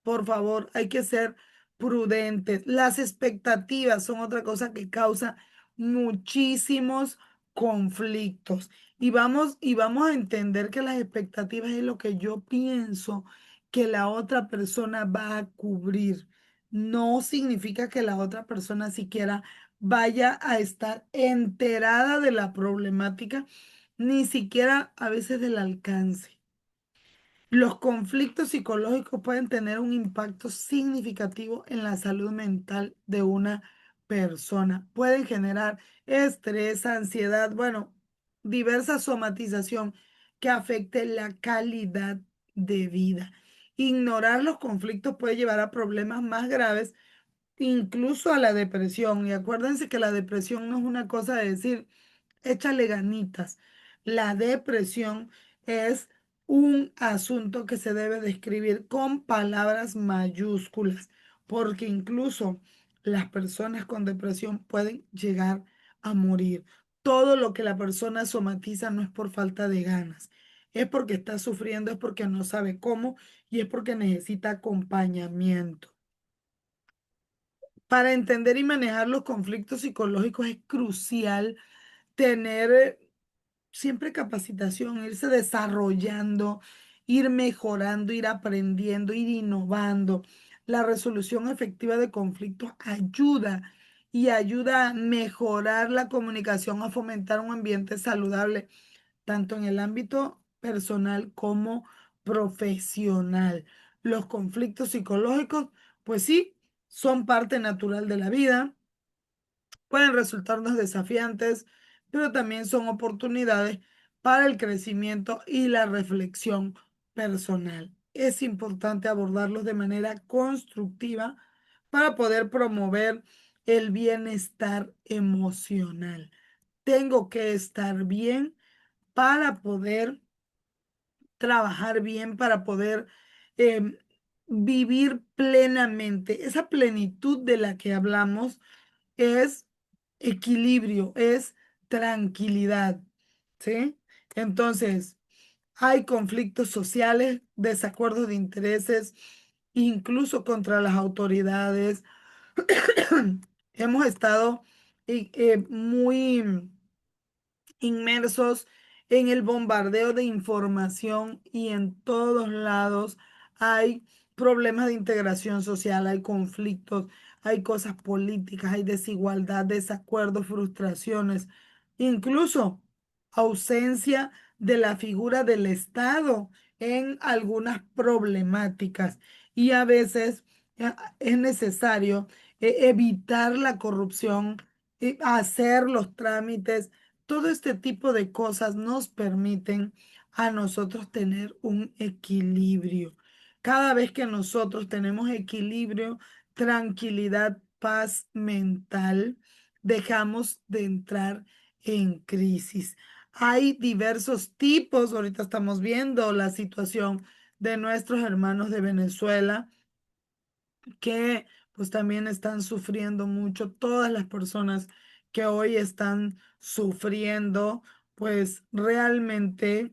por favor, hay que ser prudentes. Las expectativas son otra cosa que causa muchísimos conflictos. Y vamos a entender que las expectativas es lo que yo pienso que la otra persona va a cubrir. No significa que la otra persona siquiera vaya a estar enterada de la problemática, ni siquiera a veces del alcance. Los conflictos psicológicos pueden tener un impacto significativo en la salud mental de una persona. Pueden generar estrés, ansiedad, bueno, diversa somatización que afecte la calidad de vida. Ignorar los conflictos puede llevar a problemas más graves, incluso a la depresión. Y acuérdense que la depresión no es una cosa de decir, échale ganitas. La depresión es un asunto que se debe describir con palabras mayúsculas. porque incluso las personas con depresión pueden llegar a morir. Todo lo que la persona somatiza no es por falta de ganas, es porque está sufriendo, es porque no sabe cómo y es porque necesita acompañamiento. Para entender y manejar los conflictos psicológicos es crucial tener siempre capacitación, irse desarrollando, ir mejorando, ir aprendiendo, ir innovando. La resolución efectiva de conflictos ayuda y ayuda a mejorar la comunicación, a fomentar un ambiente saludable, tanto en el ámbito personal como profesional. Los conflictos psicológicos, pues sí, son parte natural de la vida. Pueden resultarnos desafiantes, pero también son oportunidades para el crecimiento y la reflexión personal. Es importante abordarlos de manera constructiva para poder promover el bienestar emocional. Tengo que estar bien para poder trabajar bien, para poder em, vivir plenamente. Esa plenitud de la que hablamos es equilibrio, es tranquilidad, ¿sí? Entonces, hay conflictos sociales, desacuerdos de intereses, incluso contra las autoridades. Hemos estado muy inmersos en el bombardeo de información y en todos lados hay problemas de integración social, hay conflictos, hay cosas políticas, hay desigualdad, desacuerdos, frustraciones, incluso ausencia de la figura del Estado en algunas problemáticas. Y a veces es necesario evitar la corrupción, hacer los trámites. Todo este tipo de cosas nos permiten a nosotros tener un equilibrio. Cada vez que nosotros tenemos equilibrio, tranquilidad, paz mental, dejamos de entrar en crisis. Hay diversos tipos, ahorita estamos viendo la situación de nuestros hermanos de Venezuela que pues también están sufriendo mucho. Todas las personas que hoy están sufriendo, pues realmente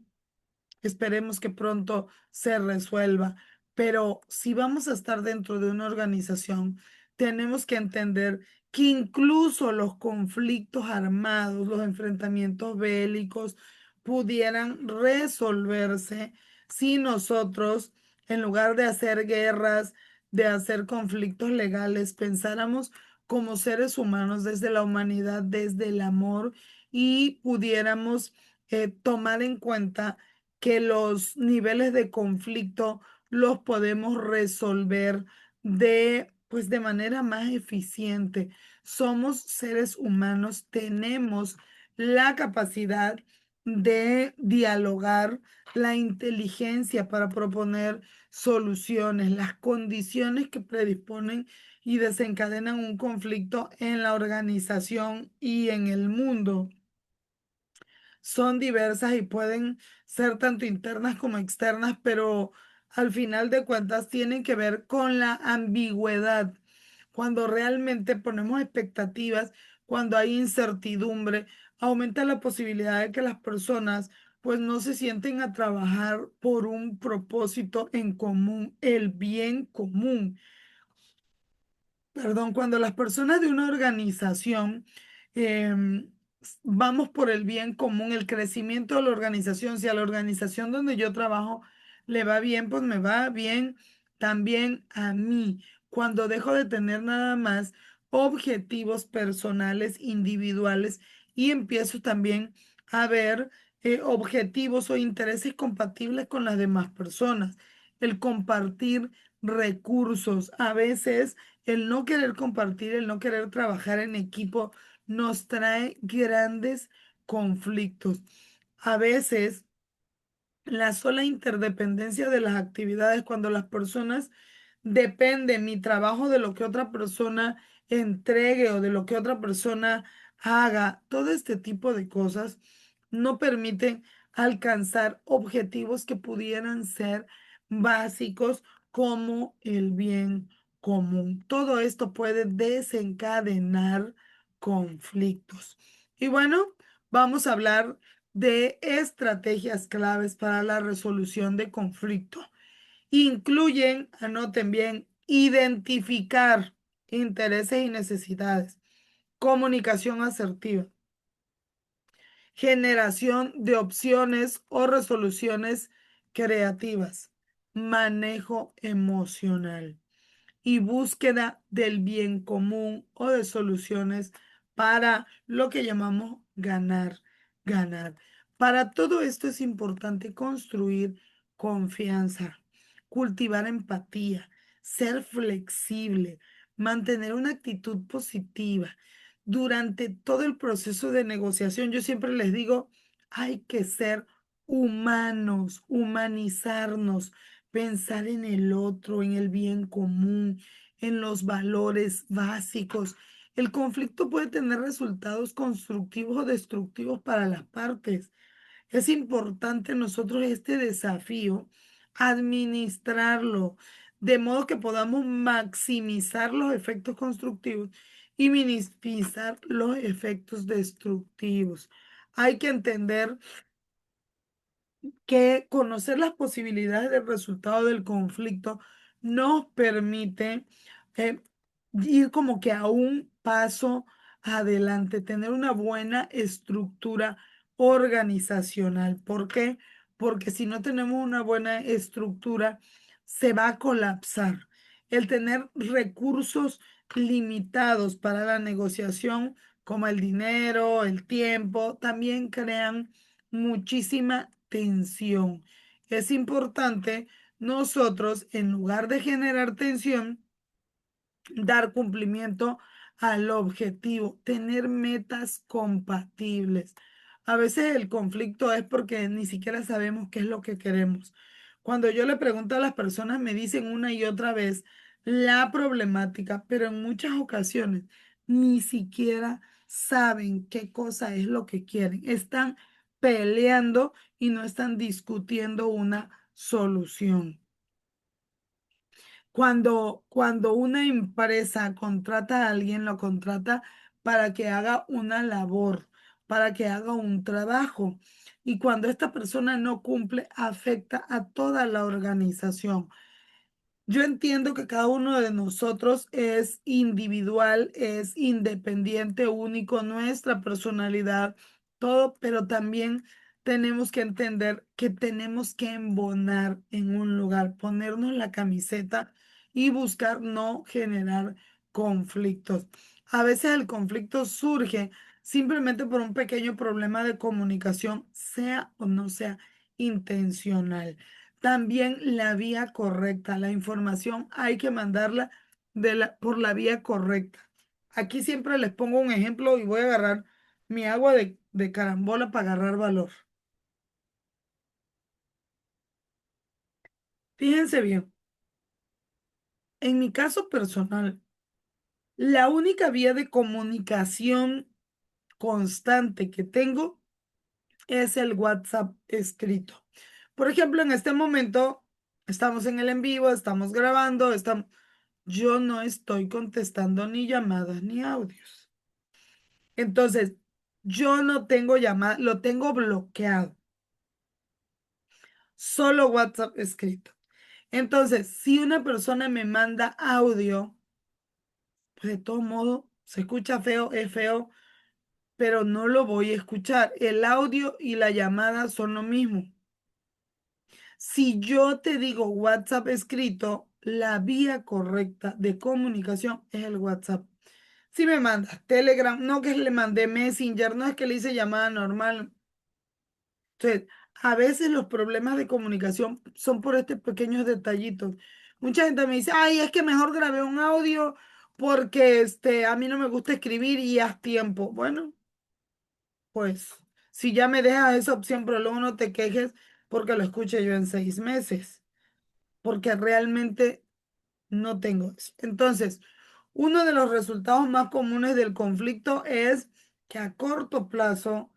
esperemos que pronto se resuelva, pero si vamos a estar dentro de una organización, tenemos que entender que incluso los conflictos armados, los enfrentamientos bélicos, pudieran resolverse si nosotros, en lugar de hacer guerras, de hacer conflictos legales, pensáramos como seres humanos desde la humanidad, desde el amor y pudiéramos tomar en cuenta que los niveles de conflicto los podemos resolver pues de manera más eficiente. Somos seres humanos, tenemos la capacidad de dialogar, la inteligencia para proponer soluciones, las condiciones que predisponen y desencadenan un conflicto en la organización y en el mundo son diversas y pueden ser tanto internas como externas, pero al final de cuentas tienen que ver con la ambigüedad. Cuando realmente ponemos expectativas, cuando hay incertidumbre, aumenta la posibilidad de que las personas pues no se sienten a trabajar por un propósito en común, el bien común. Perdón, cuando las personas de una organización vamos por el bien común, el crecimiento de la organización, si a la organización donde yo trabajo le va bien, pues me va bien también a mí. Cuando dejo de tener nada más objetivos personales, individuales y empiezo también a ver objetivos o intereses compatibles con las demás personas, el compartir recursos, a veces el no querer compartir, el no querer trabajar en equipo nos trae grandes conflictos. A veces la sola interdependencia de las actividades, cuando las personas dependen mi trabajo de lo que otra persona entregue o de lo que otra persona haga, todo este tipo de cosas no permiten alcanzar objetivos que pudieran ser básicos como el bien común. Todo esto puede desencadenar conflictos. Y bueno, vamos a hablar de estrategias claves para la resolución de conflictos. Incluyen, anoten bien, identificar intereses y necesidades, comunicación asertiva, generación de opciones o resoluciones creativas, manejo emocional y búsqueda del bien común o de soluciones para lo que llamamos ganar, ganar. Para todo esto es importante construir confianza, cultivar empatía, ser flexible, mantener una actitud positiva. Durante todo el proceso de negociación, yo siempre les digo, hay que ser humanos, humanizarnos, pensar en el otro, en el bien común, en los valores básicos. El conflicto puede tener resultados constructivos o destructivos para las partes. Es importante nosotros este desafío, administrarlo, de modo que podamos maximizar los efectos constructivos y minimizar los efectos destructivos. Hay que entender que conocer las posibilidades del resultado del conflicto nos permite eh, ir como que a un paso adelante, tener una buena estructura organizacional. ¿Por qué? Porque si no tenemos una buena estructura, se va a colapsar. El tener recursos limitados para la negociación, como el dinero, el tiempo, también crean muchísima tensión. Es importante nosotros, en lugar de generar tensión, dar cumplimiento al objetivo, tener metas compatibles. A veces el conflicto es porque ni siquiera sabemos qué es lo que queremos. Cuando yo le pregunto a las personas, me dicen una y otra vez la problemática, pero en muchas ocasiones ni siquiera saben qué cosa es lo que quieren. Están peleando y no están discutiendo una solución. Cuando una empresa contrata a alguien, lo contrata para que haga una labor, para que haga un trabajo. Y cuando esta persona no cumple, afecta a toda la organización. Yo entiendo que cada uno de nosotros es individual, es independiente, único, nuestra personalidad, todo, pero también tenemos que entender que tenemos que embonar en un lugar, ponernos la camiseta y buscar no generar conflictos. A veces el conflicto surge simplemente por un pequeño problema de comunicación, sea o no sea intencional. También la vía correcta, la información hay que mandarla por la vía correcta. Aquí siempre les pongo un ejemplo y voy a agarrar mi agua de carambola para agarrar valor. Fíjense bien, en mi caso personal, la única vía de comunicación constante que tengo es el WhatsApp escrito. Por ejemplo, en este momento estamos en el en vivo, estamos grabando, yo no estoy contestando ni llamadas ni audios. Entonces, yo no tengo llamada, lo tengo bloqueado, solo WhatsApp escrito. Entonces, si una persona me manda audio, pues de todo modo se escucha feo, es feo, pero no lo voy a escuchar. El audio y la llamada son lo mismo. Si yo te digo WhatsApp escrito, la vía correcta de comunicación es el WhatsApp. Si me mandas Telegram, no que le mandé Messenger, no es que le hice llamada normal. Entonces, a veces los problemas de comunicación son por estos pequeños detallitos. Mucha gente me dice, ay, es que mejor grabé un audio porque a mí no me gusta escribir y haz tiempo. Bueno, pues si ya me dejas esa opción, pero luego no te quejes porque lo escuché yo en 6 meses, porque realmente no tengo eso. Entonces, uno de los resultados más comunes del conflicto es que a corto plazo,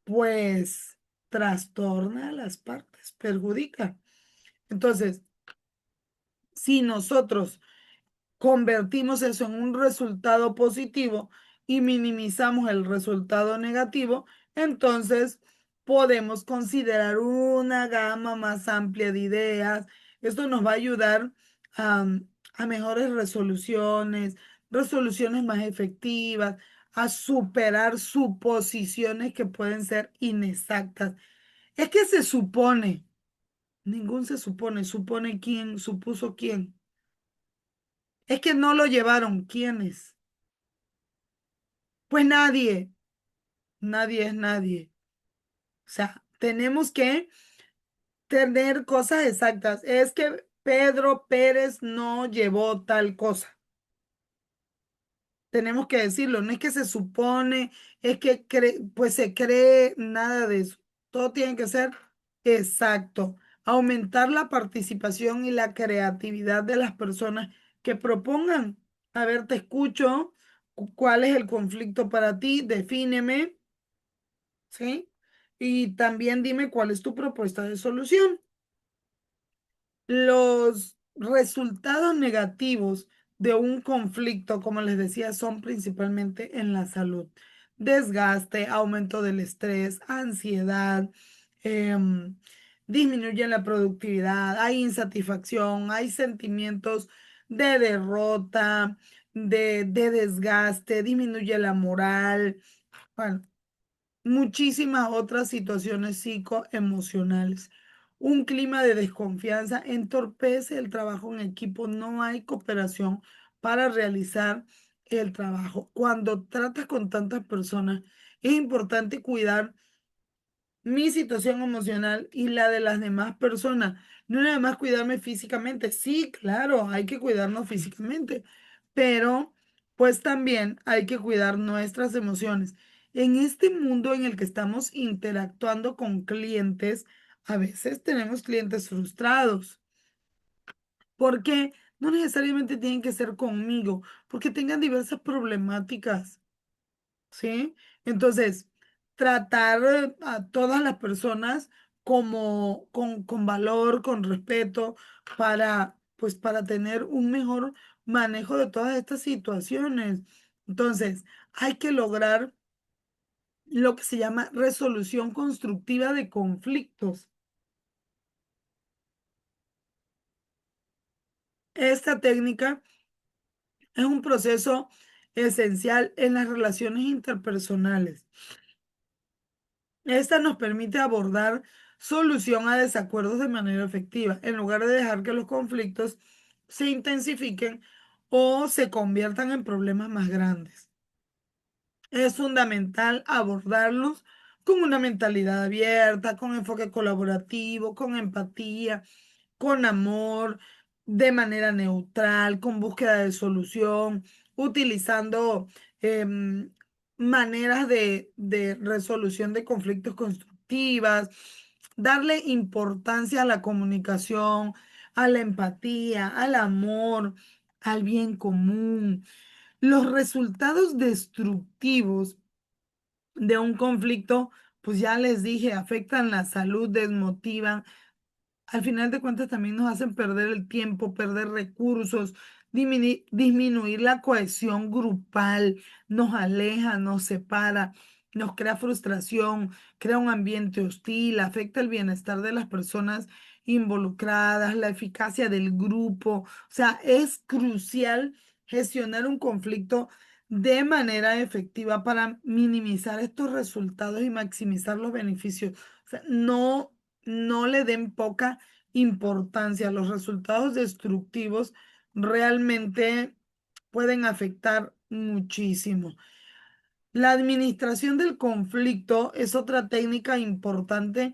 pues, trastorna a las partes, perjudica. Entonces, si nosotros convertimos eso en un resultado positivo y minimizamos el resultado negativo, entonces podemos considerar una gama más amplia de ideas. Esto nos va a ayudar a, a mejores resoluciones, resoluciones más efectivas, a superar suposiciones que pueden ser inexactas. Es que se supone, ningún se supone, supone quién, supuso quién. Es que no lo llevaron, ¿quiénes? Pues nadie, nadie es nadie. O sea, tenemos que tener cosas exactas. Es que Pedro Pérez no llevó tal cosa. Tenemos que decirlo, no es que se supone, es que pues se cree nada de eso. Todo tiene que ser exacto. Aumentar la participación y la creatividad de las personas que propongan. A ver, te escucho. ¿Cuál es el conflicto para ti? Defíneme, ¿sí? Y también dime cuál es tu propuesta de solución. Los resultados negativos de un conflicto, como les decía, son principalmente en la salud. Desgaste, aumento del estrés, ansiedad, em, disminuye la productividad, hay insatisfacción, hay sentimientos de derrota, de desgaste, disminuye la moral. Bueno, muchísimas otras situaciones psicoemocionales. Un clima de desconfianza entorpece el trabajo en equipo, no hay cooperación para realizar el trabajo. Cuando tratas con tantas personas, es importante cuidar mi situación emocional y la de las demás personas. No nada más cuidarme físicamente. Sí, claro, hay que cuidarnos físicamente, pero pues también hay que cuidar nuestras emociones. En este mundo en el que estamos interactuando con clientes, a veces tenemos clientes frustrados, porque no necesariamente tienen que ser conmigo, porque tengan diversas problemáticas. ¿Sí? Entonces, tratar a todas las personas como con valor, con respeto, pues, para tener un mejor manejo de todas estas situaciones. Entonces, hay que lograr lo que se llama resolución constructiva de conflictos. Esta técnica es un proceso esencial en las relaciones interpersonales. Esta nos permite abordar solución a desacuerdos de manera efectiva, en lugar de dejar que los conflictos se intensifiquen o se conviertan en problemas más grandes. Es fundamental abordarlos con una mentalidad abierta, con enfoque colaborativo, con empatía, con amor, de manera neutral, con búsqueda de solución, utilizando em, maneras de resolución de conflictos constructivas, darle importancia a la comunicación, a la empatía, al amor, al bien común. Los resultados destructivos de un conflicto, pues ya les dije, afectan la salud, desmotivan, al final de cuentas también nos hacen perder el tiempo, perder recursos, disminuir la cohesión grupal, nos aleja, nos separa, nos crea frustración, crea un ambiente hostil, afecta el bienestar de las personas involucradas, la eficacia del grupo. O sea, es crucial gestionar un conflicto de manera efectiva para minimizar estos resultados y maximizar los beneficios. O sea, no le den poca importancia. Los resultados destructivos realmente pueden afectar muchísimo. La administración del conflicto es otra técnica importante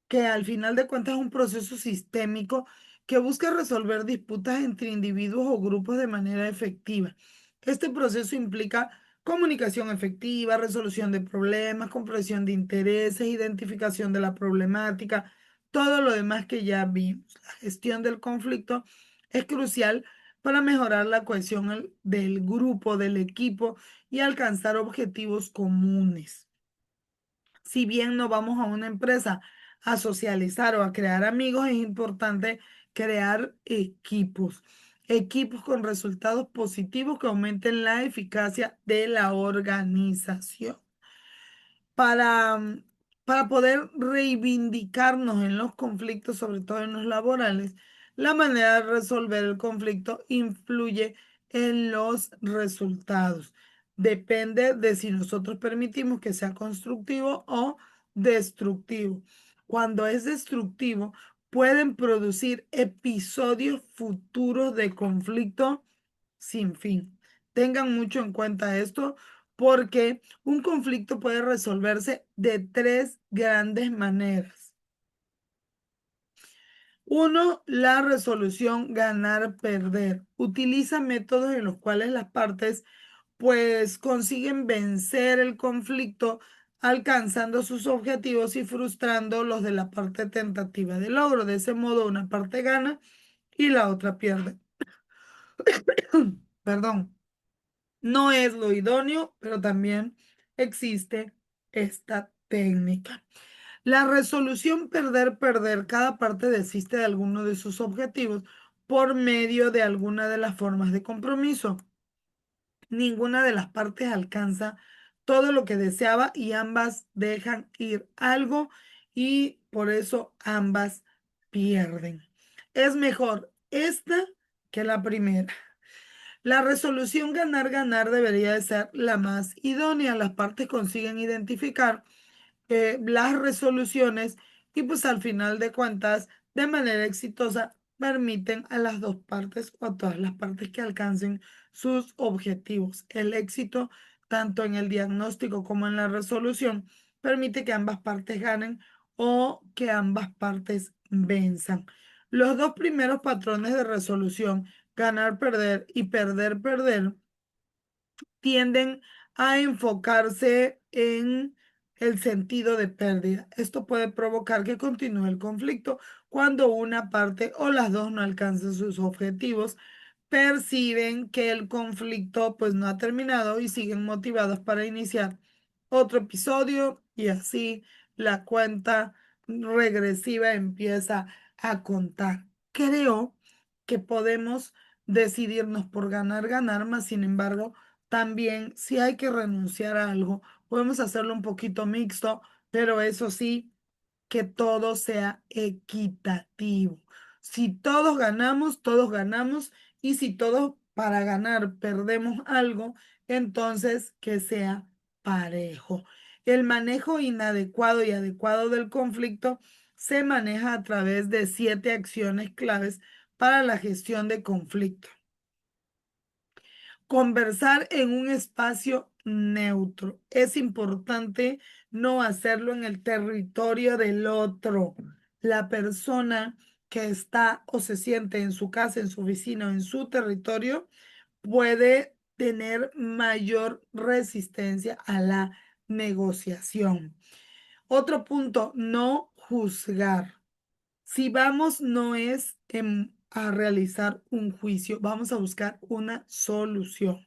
que al final de cuentas es un proceso sistémico que busca resolver disputas entre individuos o grupos de manera efectiva. Este proceso implica comunicación efectiva, resolución de problemas, comprensión de intereses, identificación de la problemática, todo lo demás que ya vimos. La gestión del conflicto es crucial para mejorar la cohesión del grupo, del equipo y alcanzar objetivos comunes. Si bien no vamos a una empresa a socializar o a crear amigos, es importante crear equipos. equipos con resultados positivos que aumenten la eficacia de la organización. Para, para poder reivindicarnos en los conflictos, sobre todo en los laborales, la manera de resolver el conflicto influye en los resultados. Depende de si nosotros permitimos que sea constructivo o destructivo. Cuando es destructivo, pueden producir episodios futuros de conflicto sin fin. Tengan mucho en cuenta esto porque un conflicto puede resolverse de tres grandes maneras. Uno, la resolución ganar-perder. Utiliza métodos en los cuales las partes pues consiguen vencer el conflicto alcanzando sus objetivos y frustrando los de la parte tentativa de logro. De ese modo, una parte gana y la otra pierde. Perdón. No es lo idóneo, pero también existe esta técnica. La resolución perder-perder, cada parte desiste de alguno de sus objetivos por medio de alguna de las formas de compromiso. Ninguna de las partes alcanza todo lo que deseaba y ambas dejan ir algo y por eso ambas pierden. Es mejor esta que la primera. La resolución ganar-ganar debería de ser la más idónea. Las partes consiguen identificar las resoluciones y pues al final de cuentas, de manera exitosa, permiten a las dos partes o a todas las partes que alcancen sus objetivos. El éxito, tanto en el diagnóstico como en la resolución, permite que ambas partes ganen o que ambas partes venzan. Los dos primeros patrones de resolución, ganar, perder y perder, perder, tienden a enfocarse en el sentido de pérdida. Esto puede provocar que continúe el conflicto cuando una parte o las dos no alcanzan sus objetivos, perciben que el conflicto pues no ha terminado y siguen motivados para iniciar otro episodio y así la cuenta regresiva empieza a contar. Creo que podemos decidirnos por ganar, ganar, más sin embargo, también si hay que renunciar a algo, podemos hacerlo un poquito mixto, pero eso sí, que todo sea equitativo. Si todos ganamos, y si todos para ganar perdemos algo, entonces que sea parejo. El manejo inadecuado y adecuado del conflicto se maneja a través de 7 acciones claves para la gestión de conflicto. Conversar en un espacio neutro. Es importante no hacerlo en el territorio del otro. La persona que está o se siente en su casa, en su oficina o en su territorio puede tener mayor resistencia a la negociación. Otro punto, no juzgar. Si vamos no es a realizar un juicio, vamos a buscar una solución.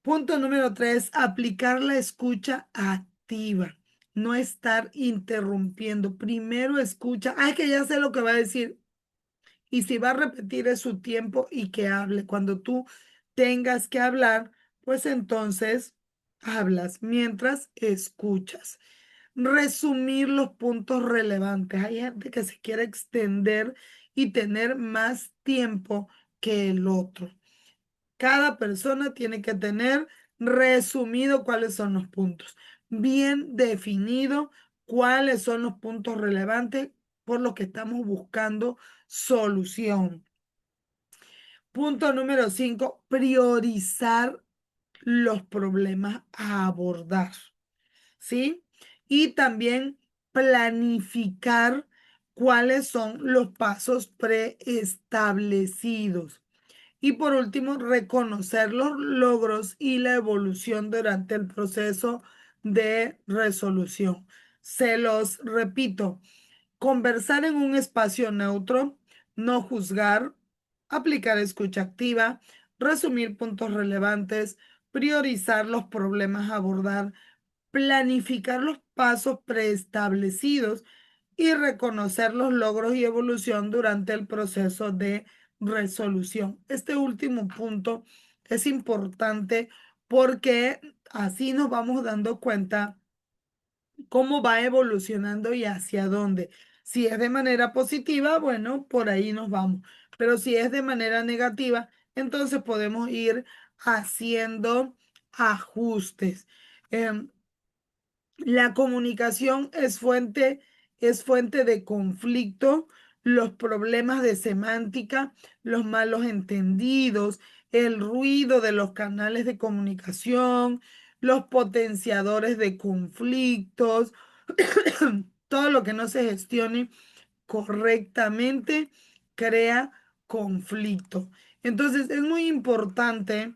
Punto número 3, aplicar la escucha activa, no estar interrumpiendo. Primero escucha, ay, que ya sé lo que va a decir. Y si va a repetir es su tiempo y que hable. Cuando tú tengas que hablar, pues entonces hablas mientras escuchas. Resumir los puntos relevantes. Hay gente que se quiere extender y tener más tiempo que el otro. Cada persona tiene que tener resumido cuáles son los puntos, bien definido cuáles son los puntos relevantes por los que estamos buscando solución. Punto número 5, priorizar los problemas a abordar, ¿sí? Y también planificar cuáles son los pasos preestablecidos. Y por último, reconocer los logros y la evolución durante el proceso de resolución. Se los repito, conversar en un espacio neutro, no juzgar, aplicar escucha activa, resumir puntos relevantes, priorizar los problemas a abordar, planificar los pasos preestablecidos y reconocer los logros y evolución durante el proceso de resolución. Este último punto es importante porque así nos vamos dando cuenta cómo va evolucionando y hacia dónde. Si es de manera positiva, bueno, por ahí nos vamos. Pero si es de manera negativa, entonces podemos ir haciendo ajustes. Em, la comunicación es fuente de conflicto, los problemas de semántica, los malos entendidos, el ruido de los canales de comunicación, los potenciadores de conflictos, todo lo que no se gestione correctamente crea conflicto. Entonces es muy importante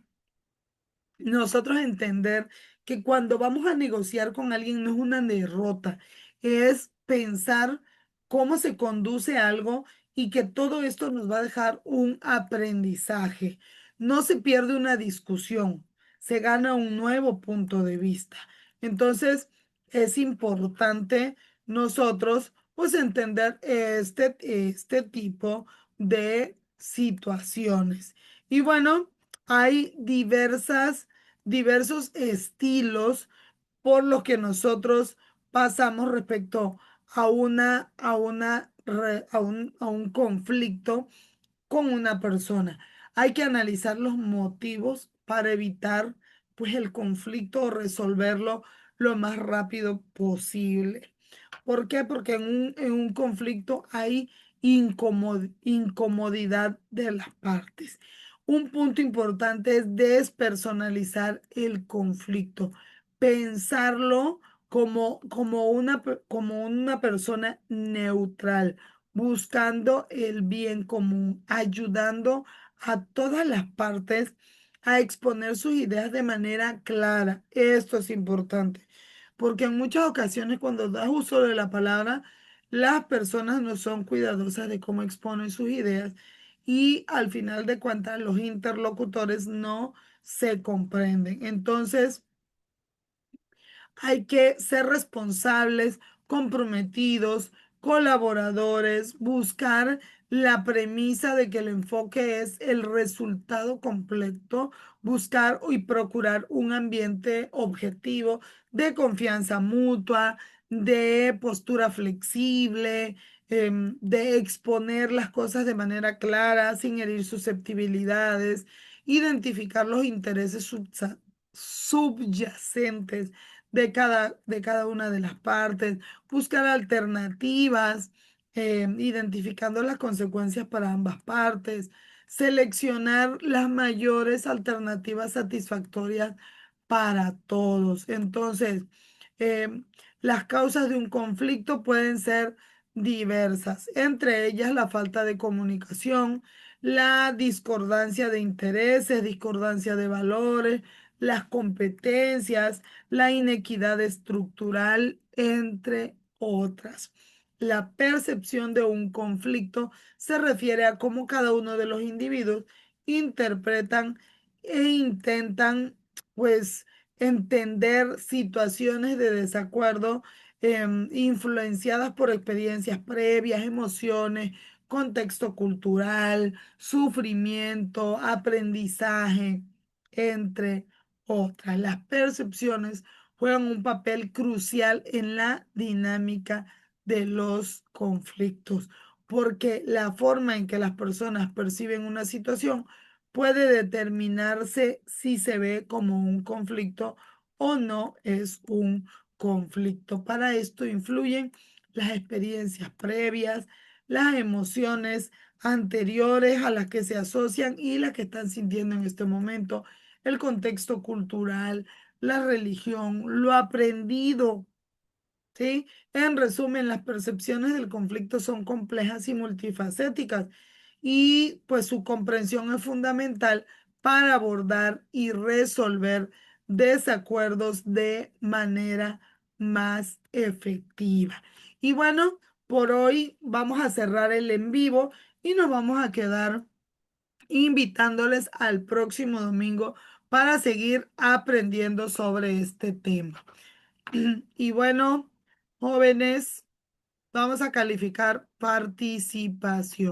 nosotros entender que cuando vamos a negociar con alguien no es una derrota, es pensar cómo se conduce algo y que todo esto nos va a dejar un aprendizaje. No se pierde una discusión, se gana un nuevo punto de vista. Entonces, es importante nosotros pues entender este tipo de situaciones. Y bueno, hay diversos estilos por los que nosotros pasamos respecto a un conflicto con una persona. Hay que analizar los motivos para evitar pues el conflicto o resolverlo lo más rápido posible. ¿Por qué? Porque en un conflicto hay incomodidad de las partes. Un punto importante es despersonalizar el conflicto, pensarlo como una persona neutral, buscando el bien común, ayudando a todas las partes a exponer sus ideas de manera clara. Esto es importante, porque en muchas ocasiones cuando das uso de la palabra, las personas no son cuidadosas de cómo exponen sus ideas y al final de cuentas los interlocutores no se comprenden. Entonces, hay que ser responsables, comprometidos, colaboradores, buscar la premisa de que el enfoque es el resultado completo, buscar y procurar un ambiente objetivo de confianza mutua, de postura flexible, de exponer las cosas de manera clara, sin herir susceptibilidades, identificar los intereses subyacentes de cada una de las partes, buscar alternativas, identificando las consecuencias para ambas partes, seleccionar las mayores alternativas satisfactorias para todos. Entonces, em, las causas de un conflicto pueden ser diversas, entre ellas la falta de comunicación, la discordancia de intereses, discordancia de valores, las competencias, la inequidad estructural, entre otras. La percepción de un conflicto se refiere a cómo cada uno de los individuos interpretan e intentan, pues, entender situaciones de desacuerdo influenciadas por experiencias previas, emociones, contexto cultural, sufrimiento, aprendizaje, entre otras. Las percepciones juegan un papel crucial en la dinámica de los conflictos, porque la forma en que las personas perciben una situación puede determinarse si se ve como un conflicto o no es un conflicto. Para esto influyen las experiencias previas, las emociones anteriores a las que se asocian y las que están sintiendo en este momento, el contexto cultural, la religión, lo aprendido. ¿Sí? En resumen, las percepciones del conflicto son complejas y multifacéticas y pues su comprensión es fundamental para abordar y resolver desacuerdos de manera más efectiva. Y bueno, por hoy vamos a cerrar el en vivo y nos vamos a quedar invitándoles al próximo domingo para seguir aprendiendo sobre este tema. Y bueno, jóvenes, vamos a calificar participación.